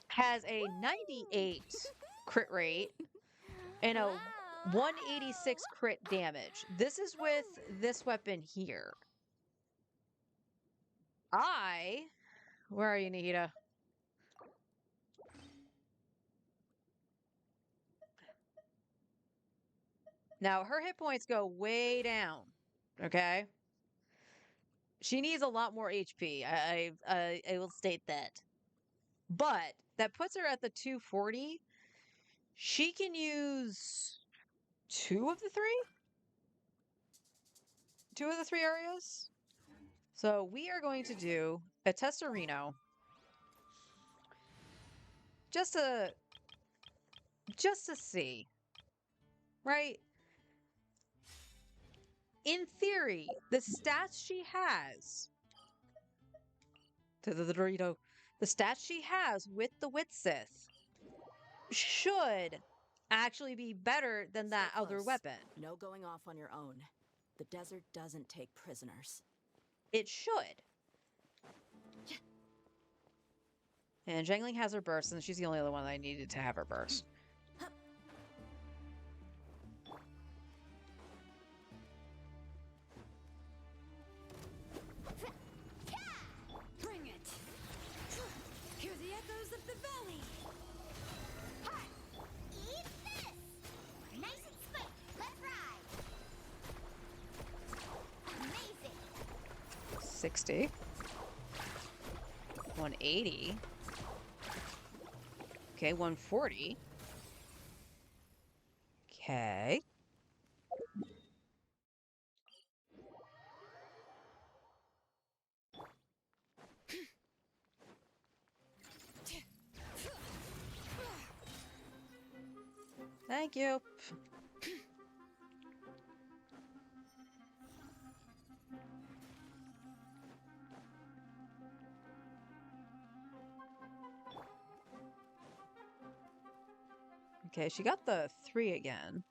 has a 98 crit rate and a 186 crit damage. This is with this weapon here. Where are you, Nahida? Now, her hit points go way down, okay? She needs a lot more HP. I will state that. But that puts her at the 240. She can use 2 of the 3? 2 of the 3 areas? So we are going to do a Tesserino. Just to see. Right? In theory, the stats she has... The Dorito. The stats she has with the Witsith should actually be better than that other weapon. No going off on your own. The desert doesn't take prisoners. It should. And Zhengling has her burst, and she's the only other one I needed to have her burst. Bring it! Hear the echoes of the valley! Hi! Eat this! Nice and sweet! Let's ride! Amazing! 60. 180. Okay, 140. Okay. Thank you. Okay, she got the 3 again.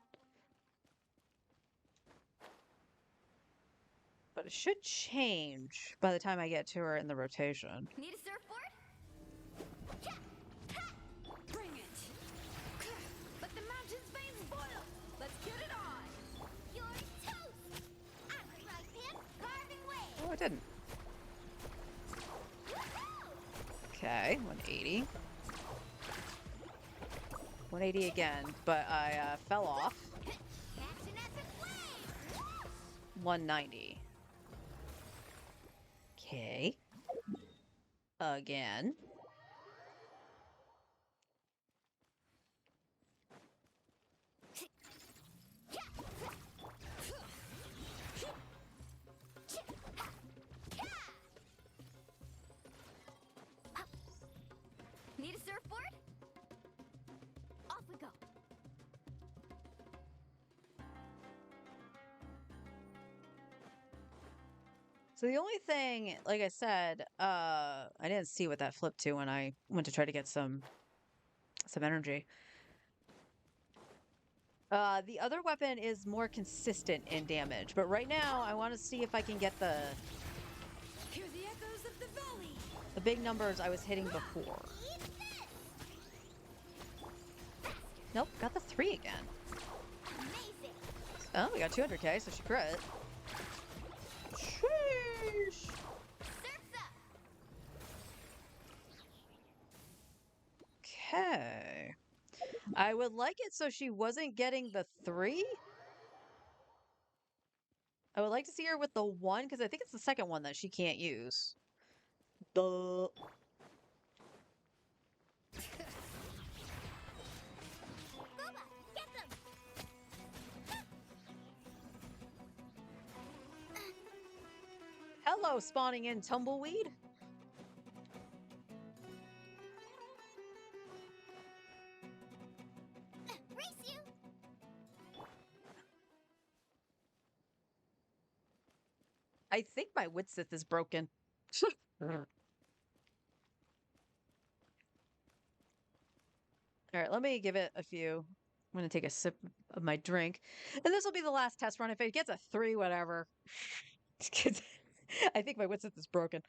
But it should change by the time I get to her in the rotation. Need a surfboard? Yeah. Ha! Bring it. Let the mountain's veins boil. Let's get it on. You're toast. I'm a right hand carving way. Oh, I didn't. Okay, 180. 180 again, but I fell off. Catch an epic wave. 190. Okay. Again. Need a surfboard? Off we go. So the only thing, like I said, I didn't see what that flipped to when I went to try to get some energy. The other weapon is more consistent in damage, but right now I want to see if I can get the Hear the echoes of the valley. big numbers I was hitting before. Nope, got the 3 again. Amazing. Oh, we got 200k, so she crit. Sheesh. Surf's up. Okay. I would like it so she wasn't getting the 3. I would like to see her with the 1, because I think it's the second one that she can't use. Duh. Booba, get them. Hello, spawning in tumbleweed. Race you. I think my Witsith is broken. All right, let me give it a few. I'm going to take a sip of my drink. And this will be the last test run. If it gets a 3, whatever. I think my Witsith is broken.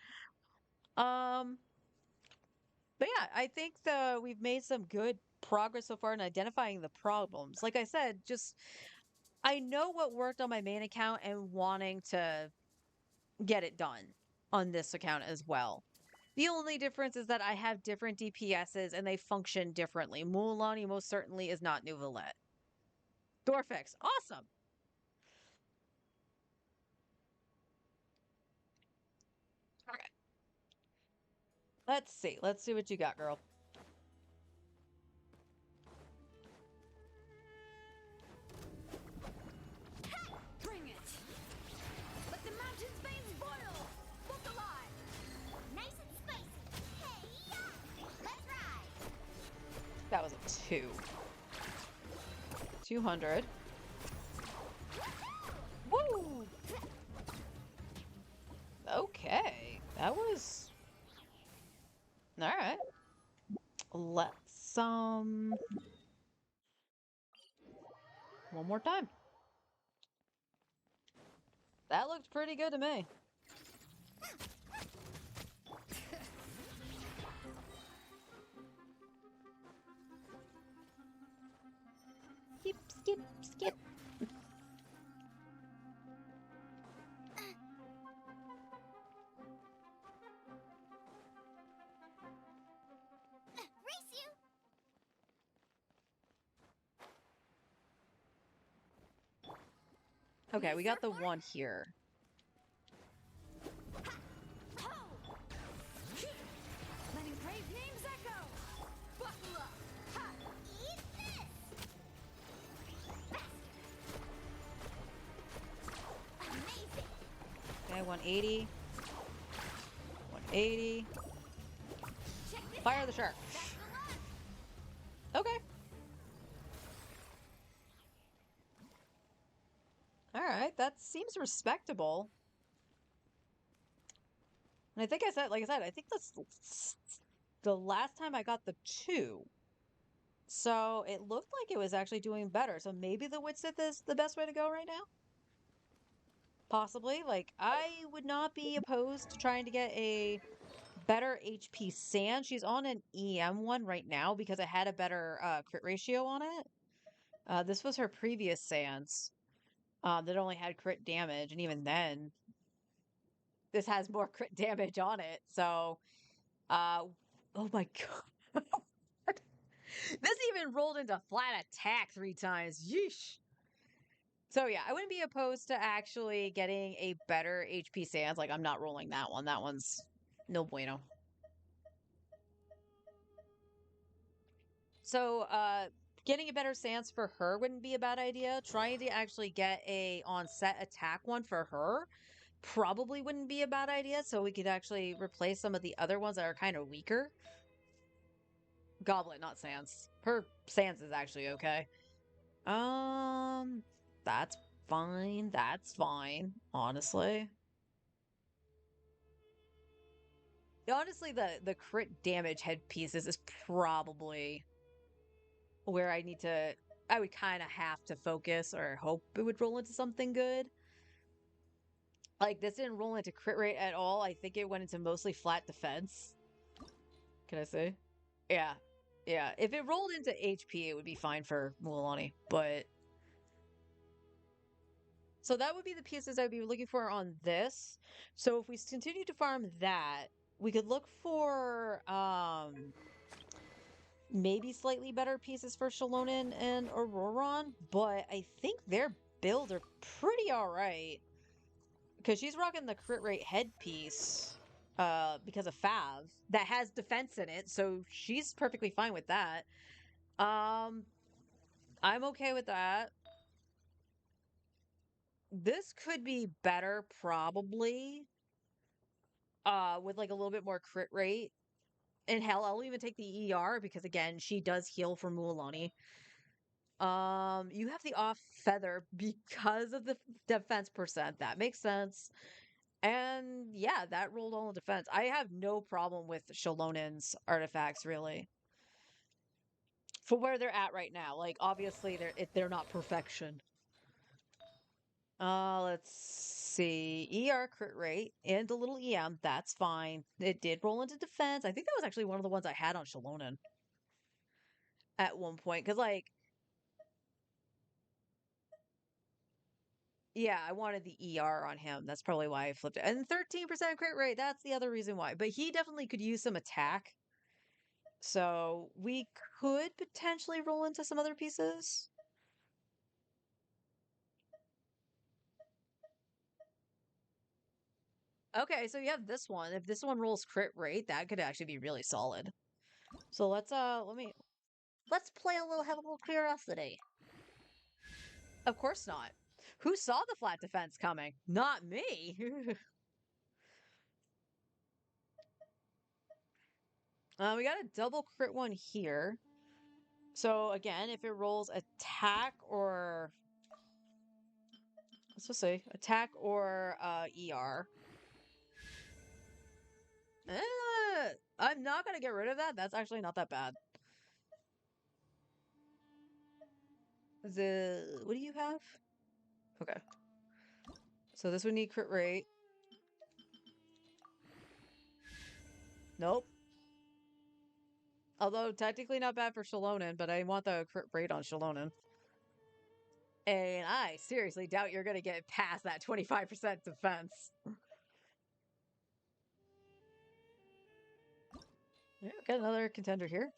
But yeah, I think we've made some good progress so far in identifying the problems. Like I said, just I know what worked on my main account and wanting to get it done on this account as well. The only difference is that I have different DPSs and they function differently. Mualani most certainly is not New Valette. Dorfix, awesome. Okay. Let's see. Let's see what you got, girl. Bring it. Let the mountain's veins boil. Book alive. Nice and spicy. Hey, yeah. Let's ride. That was a 2. 200. Woo! Okay. That was... Alright. Let's, one more time. That looked pretty good to me. Skip, skip, skip. Race you. Okay, we got the 1 here. Ho! Letting brave names echo. Buckle up. Ha! Eat this. Faster. Amazing. Okay, 180. 180. Check this Fire out. the shark. That's the one. Okay. that seems respectable. And I think I said, like I said, I think that's the last time I got the 2. So it looked like it was actually doing better. So maybe the Witsith is the best way to go right now? Possibly. Like, I would not be opposed to trying to get a better HP Sand. She's on an EM one right now because it had a better crit ratio on it. This was her previous Sands that only had crit damage. And even then, this has more crit damage on it. So, oh my god. This even rolled into flat attack 3 times. Yeesh. So yeah, I wouldn't be opposed to actually getting a better HP Sands. Like, I'm not rolling that one. That one's no bueno. So, getting a better Sands for her wouldn't be a bad idea. Trying to actually get a on-set attack one for her probably wouldn't be a bad idea. So we could actually replace some of the other ones that are kind of weaker. Goblet, not Sands. Her Sands is actually okay. That's fine. That's fine, honestly. Honestly, the crit damage headpieces is probably where I would kind of have to focus or hope it would roll into something good. Like, this didn't roll into crit rate at all. I think it went into mostly flat defense. Can I say? Yeah. Yeah. If it rolled into HP, it would be fine for Mualani, but... So that would be the pieces I'd be looking for on this. So if we continue to farm that, we could look for maybe slightly better pieces for Shalonen and Auroron, but I think their builds are pretty alright. Because she's rocking the crit rate headpiece because of Fav that has defense in it, so she's perfectly fine with that. I'm okay with that. This could be better, probably, with like a little bit more crit rate. And hell, I'll even take the ER because again, she does heal for Mualani. You have the off feather because of the defense percent. That makes sense. And yeah, that rolled all in defense. I have no problem with Shalonen's artifacts, really. For where they're at right now. Like, obviously, they're not perfection. Let's see. ER crit rate and a little EM. That's fine. It did roll into defense. I think that was actually one of the ones I had on Shalonen at one point. Because, like, yeah, I wanted the ER on him. That's probably why I flipped it. And 13% crit rate, that's the other reason why. But he definitely could use some attack. So we could potentially roll into some other pieces. Okay, so you have this one. If this one rolls crit rate, that could actually be really solid. So let's play a little have a little curiosity. Of course not. Who saw the flat defense coming? Not me. We got a double crit one here. So again, if it rolls attack or let's just say attack or ER. I'm not gonna get rid of that. That's actually not that bad. What do you have? Okay. So this would need crit rate. Nope. Although technically not bad for Shalonen, but I want the crit rate on Shalonen. And I seriously doubt you're gonna get past that 25% defense. Yeah, got another contender here.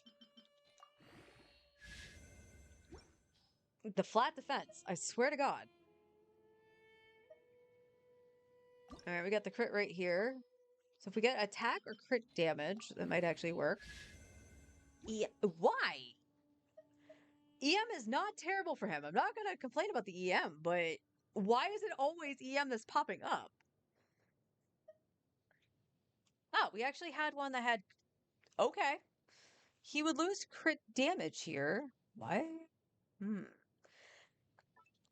The flat defense, I swear to God. Alright, we got the crit rate here. So if we get attack or crit damage, that might actually work. Why? EM is not terrible for him. I'm not going to complain about the EM, but why is it always EM that's popping up? Oh, we actually had one that had... Okay. He would lose crit damage here. Why?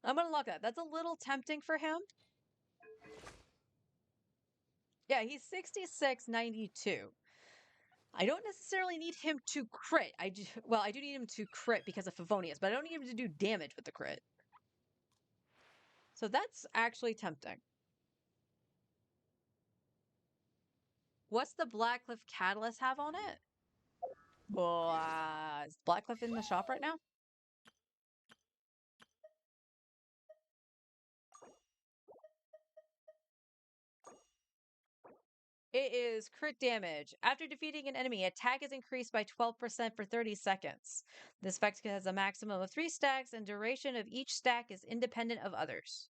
I'm gonna lock that. That's a little tempting for him. Yeah, he's 6692. I don't necessarily need him to crit. Well, I do need him to crit because of Favonius, but I don't need him to do damage with the crit. So that's actually tempting. What's the Blackcliff Catalyst have on it? Well, is Blackcliff in the shop right now? It is crit damage. After defeating an enemy, attack is increased by 12% for 30 seconds. This effect has a maximum of 3 stacks, and duration of each stack is independent of others.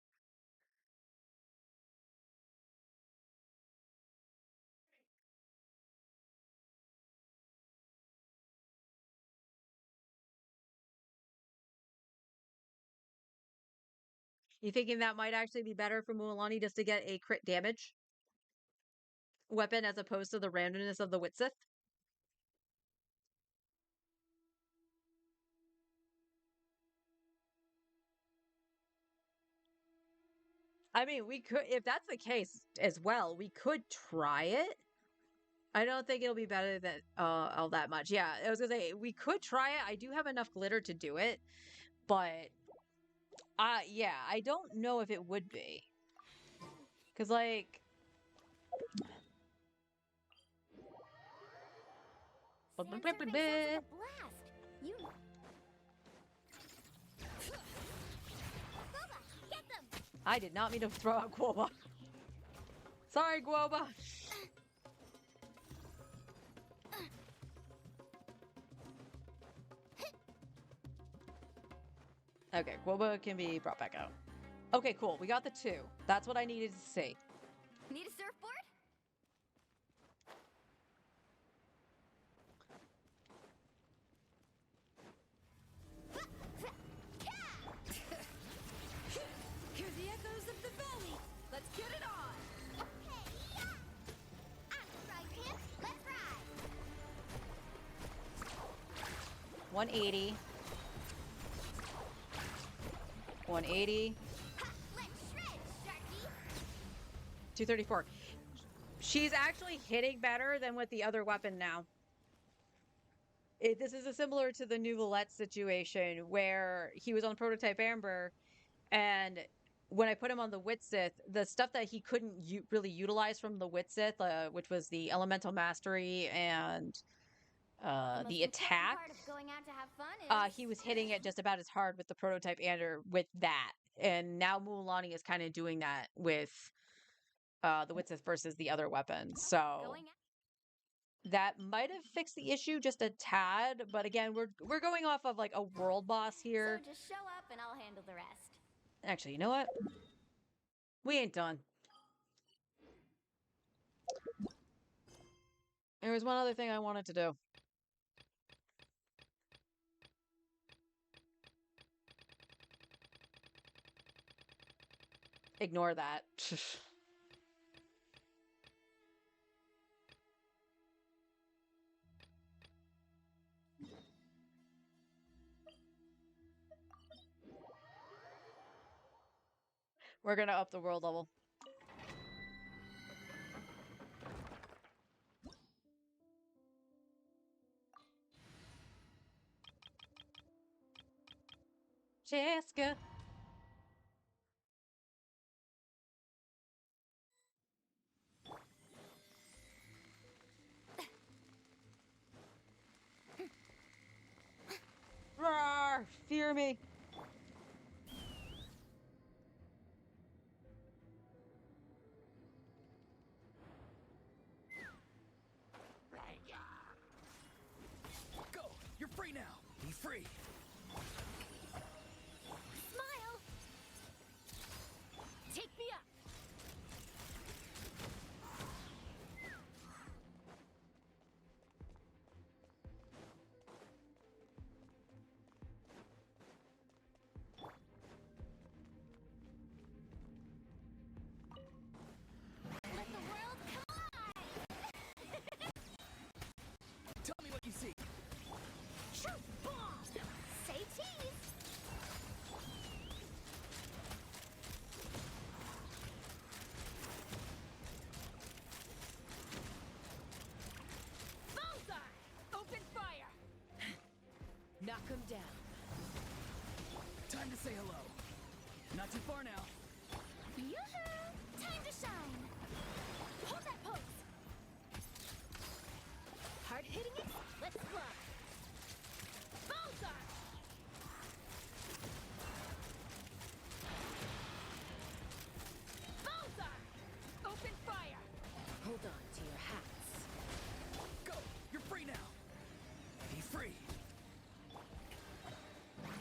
You thinking that might actually be better for Mualani just to get a crit damage weapon as opposed to the randomness of the Witsith? I mean, we could, if that's the case as well, we could try it. I don't think it'll be better than all that much. Yeah, I was gonna say we could try it. I do have enough glitter to do it, but yeah, I don't know if it would be. Cause like Sans Surface sounds like a blast. You. Boba, get them. I did not mean to throw out Guoba. Sorry, Guoba. Okay, Guoba can be brought back out. Okay, cool. We got the 2. That's what I needed to see. Need a surfboard? Hear the echoes of the valley. Let's get it on. Okay, yeah. I'm right, pants. Let's ride. 180. 180. Ha, let's shred, Sharky. 234. She's actually hitting better than with the other weapon now. This is similar to the new Valette situation where he was on Prototype Amber, and when I put him on the Witsith, the stuff that he couldn't really utilize from the Witsith, which was the Elemental Mastery and The most the important attack, part of going out to have fun is he was hitting it just about as hard with the Prototype Amber with that. And now Mualani is kind of doing that with the Witsith versus the other weapons. So going out. that might have fixed the issue just a tad, but again, we're going off of like a world boss here. So just show up and I'll handle the rest. Actually, you know what? We ain't done. There was one other thing I wanted to do. Ignore that. We're gonna up the world level. Jessica. Roar! Fear me. Go! You're free now! Be free! Smile. Take me up. Let the world collide. Tell me what you see! Truth bomb. Say cheese. Knock him down. Time to say hello. Not too far now. Yoo-hoo! Time to shine! Hold that pose! Hard hitting it? Let's fly! Bullseye! Bullseye! Open fire! Hold on to your hats. Go! You're free now! Be free!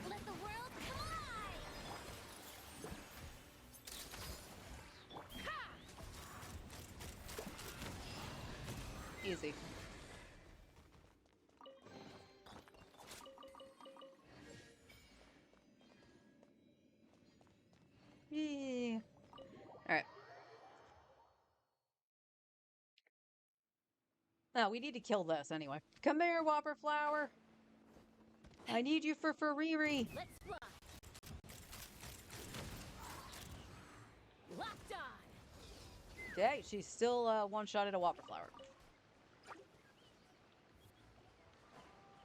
Let the world collide! Ha! Easy. Yeah. All right. Now we need to kill this anyway. Come here, Whopper Flower. I need you for Riri. Let's fly! Locked on! Okay, she's still one-shotted a Whopper Flower.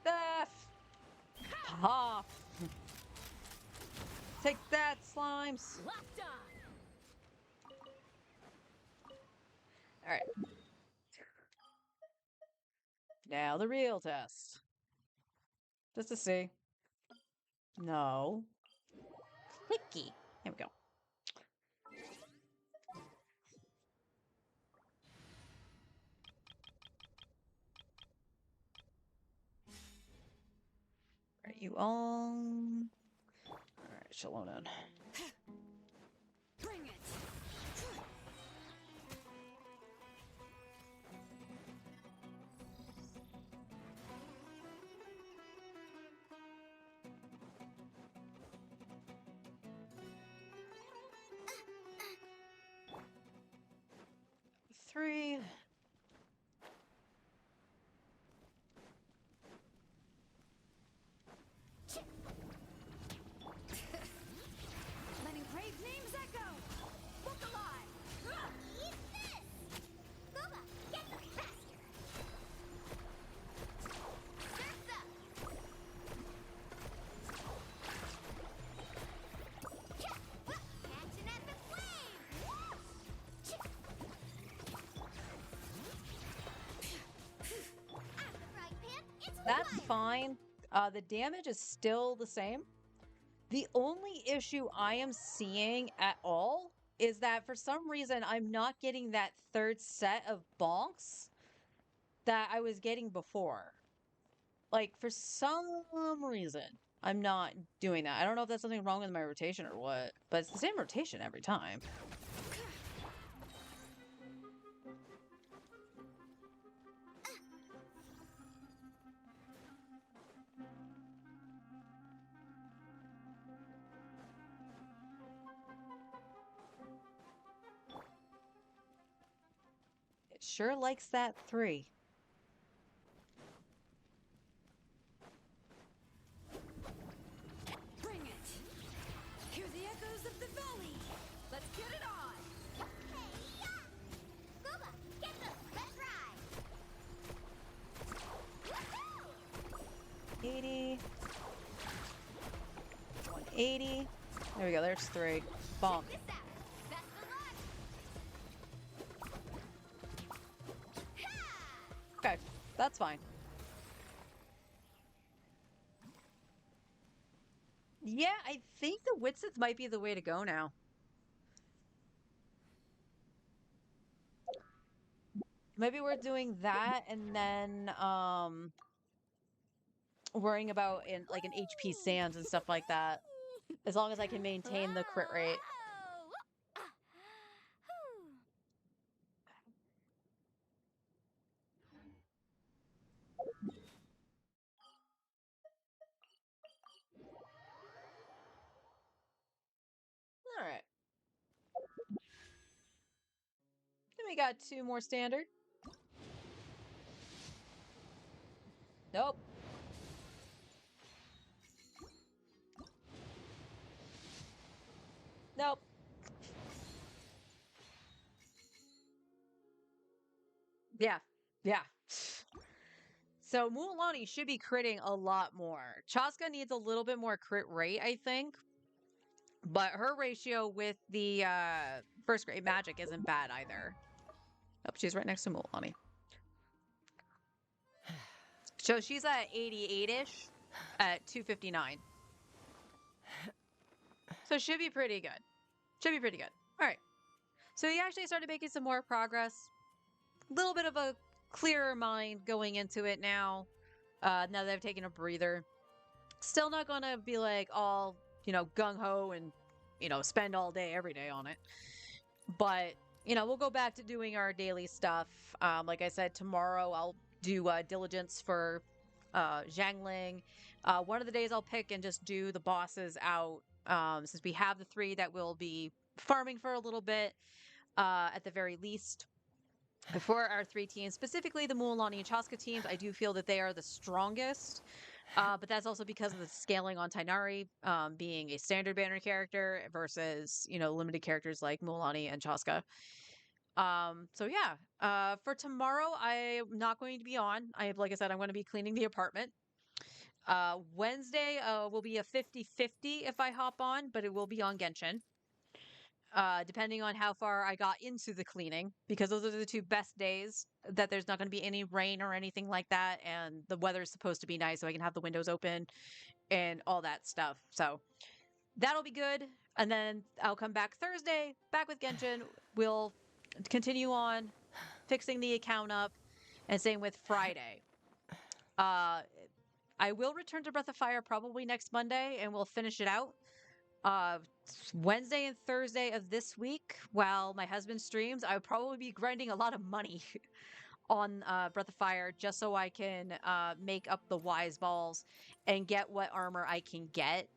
F. Pop. Take that, slimes. Locked on! All right. Now the real test. Just to see. No. Clicky. Here we go. Are you on? All right, Shalona. Bring it! Three. Letting brave names echo! Look alive! Eat this! Booba, get them faster! Surf's up! Catching at the flame! I'm the frying pan, it's That's alive! fine. The damage is still the same. The only issue I am seeing at all is that for some reason I'm not getting that third set of bonks that I was getting before. Like, for some reason, I'm not doing that. I don't know if that's something wrong with my rotation or what, but it's the same rotation every time. It sure likes that 3. Bring it! Hear the echoes of the valley! Let's get it on! Hey-ya! Booba, get them! Let's ride! Woohoo! 80. 180. There we go. There's 3. Bonk. Check this out! Best of luck! Ha! Okay, that's fine. Yeah, I think the Witsith might be the way to go now. Maybe we're doing that and then worrying about in like an HP Sands and stuff like that. As long as I can maintain the crit rate. Whoa! Whew. All right. Then we got 2 more standard. Nope. Nope. Yeah. Yeah. So Mualani should be critting a lot more. Chaska needs a little bit more crit rate, I think. But her ratio with the first grade magic isn't bad either. Oh, she's right next to Mualani. So she's at 88-ish at 259. So should be pretty good. Should be pretty good. All right. So he actually started making some more progress. A little bit of a clearer mind going into it now. Now that I've taken a breather. Still not gonna be like all, gung-ho and, spend all day every day on it. But, we'll go back to doing our daily stuff. Like I said, tomorrow I'll do diligence for Zhangling. One of the days I'll pick and just do the bosses out. Since we have the 3 that will be farming for a little bit, at the very least. For our 3 teams, specifically the Mualani and Chaska teams, I do feel that they are the strongest. But that's also because of the scaling on Tighnari, being a standard banner character versus, limited characters like Mualani and Chaska. So yeah, for tomorrow, I'm not going to be on. Like I said, I'm going to be cleaning the apartment. Wednesday will be a 50-50 if I hop on, but it will be on Genshin. Depending on how far I got into the cleaning, because those are the 2 best days that there's not going to be any rain or anything like that, and the weather is supposed to be nice, so I can have the windows open and all that stuff. So that'll be good. And then I'll come back Thursday, back with Genshin. We'll continue on fixing the account up, and same with Friday. I will return to Breath of Fire probably next Monday, and we'll finish it out. Wednesday and Thursday of this week, while my husband streams, I would probably be grinding a lot of money on Breath of Fire just so I can make up the wise balls and get what armor I can get.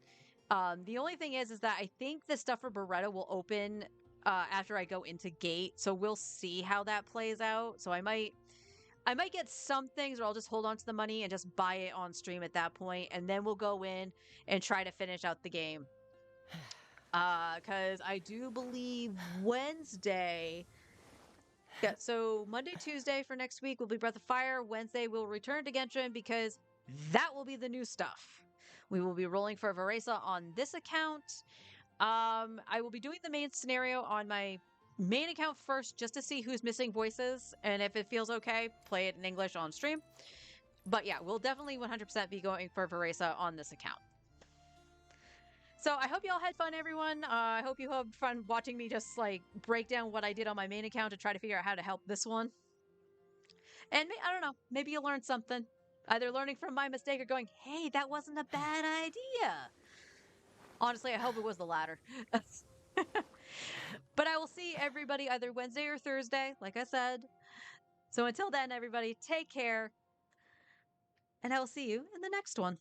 The only thing is that I think the stuff for Beretta will open after I go into Gate, so we'll see how that plays out. So I might get some things, or I'll just hold on to the money and just buy it on stream at that point, and then we'll go in and try to finish out the game. Because I do believe Wednesday. Yeah, so Monday, Tuesday for next week will be Breath of Fire. Wednesday we'll return to Genshin because that will be the new stuff. We will be rolling for Varesa on this account. I will be doing the main scenario on my main account first just to see who's missing voices, and if it feels okay, play it in English on stream. But yeah, we'll definitely 100% be going for Varesa on this account. So I hope y'all had fun, everyone. I hope you had fun watching me just break down what I did on my main account to try to figure out how to help this one. And I don't know, maybe you learned something. Either learning from my mistake or going, hey, that wasn't a bad idea. Honestly, I hope it was the latter. But I will see everybody either Wednesday or Thursday, like I said. So until then, everybody, take care. And I will see you in the next one.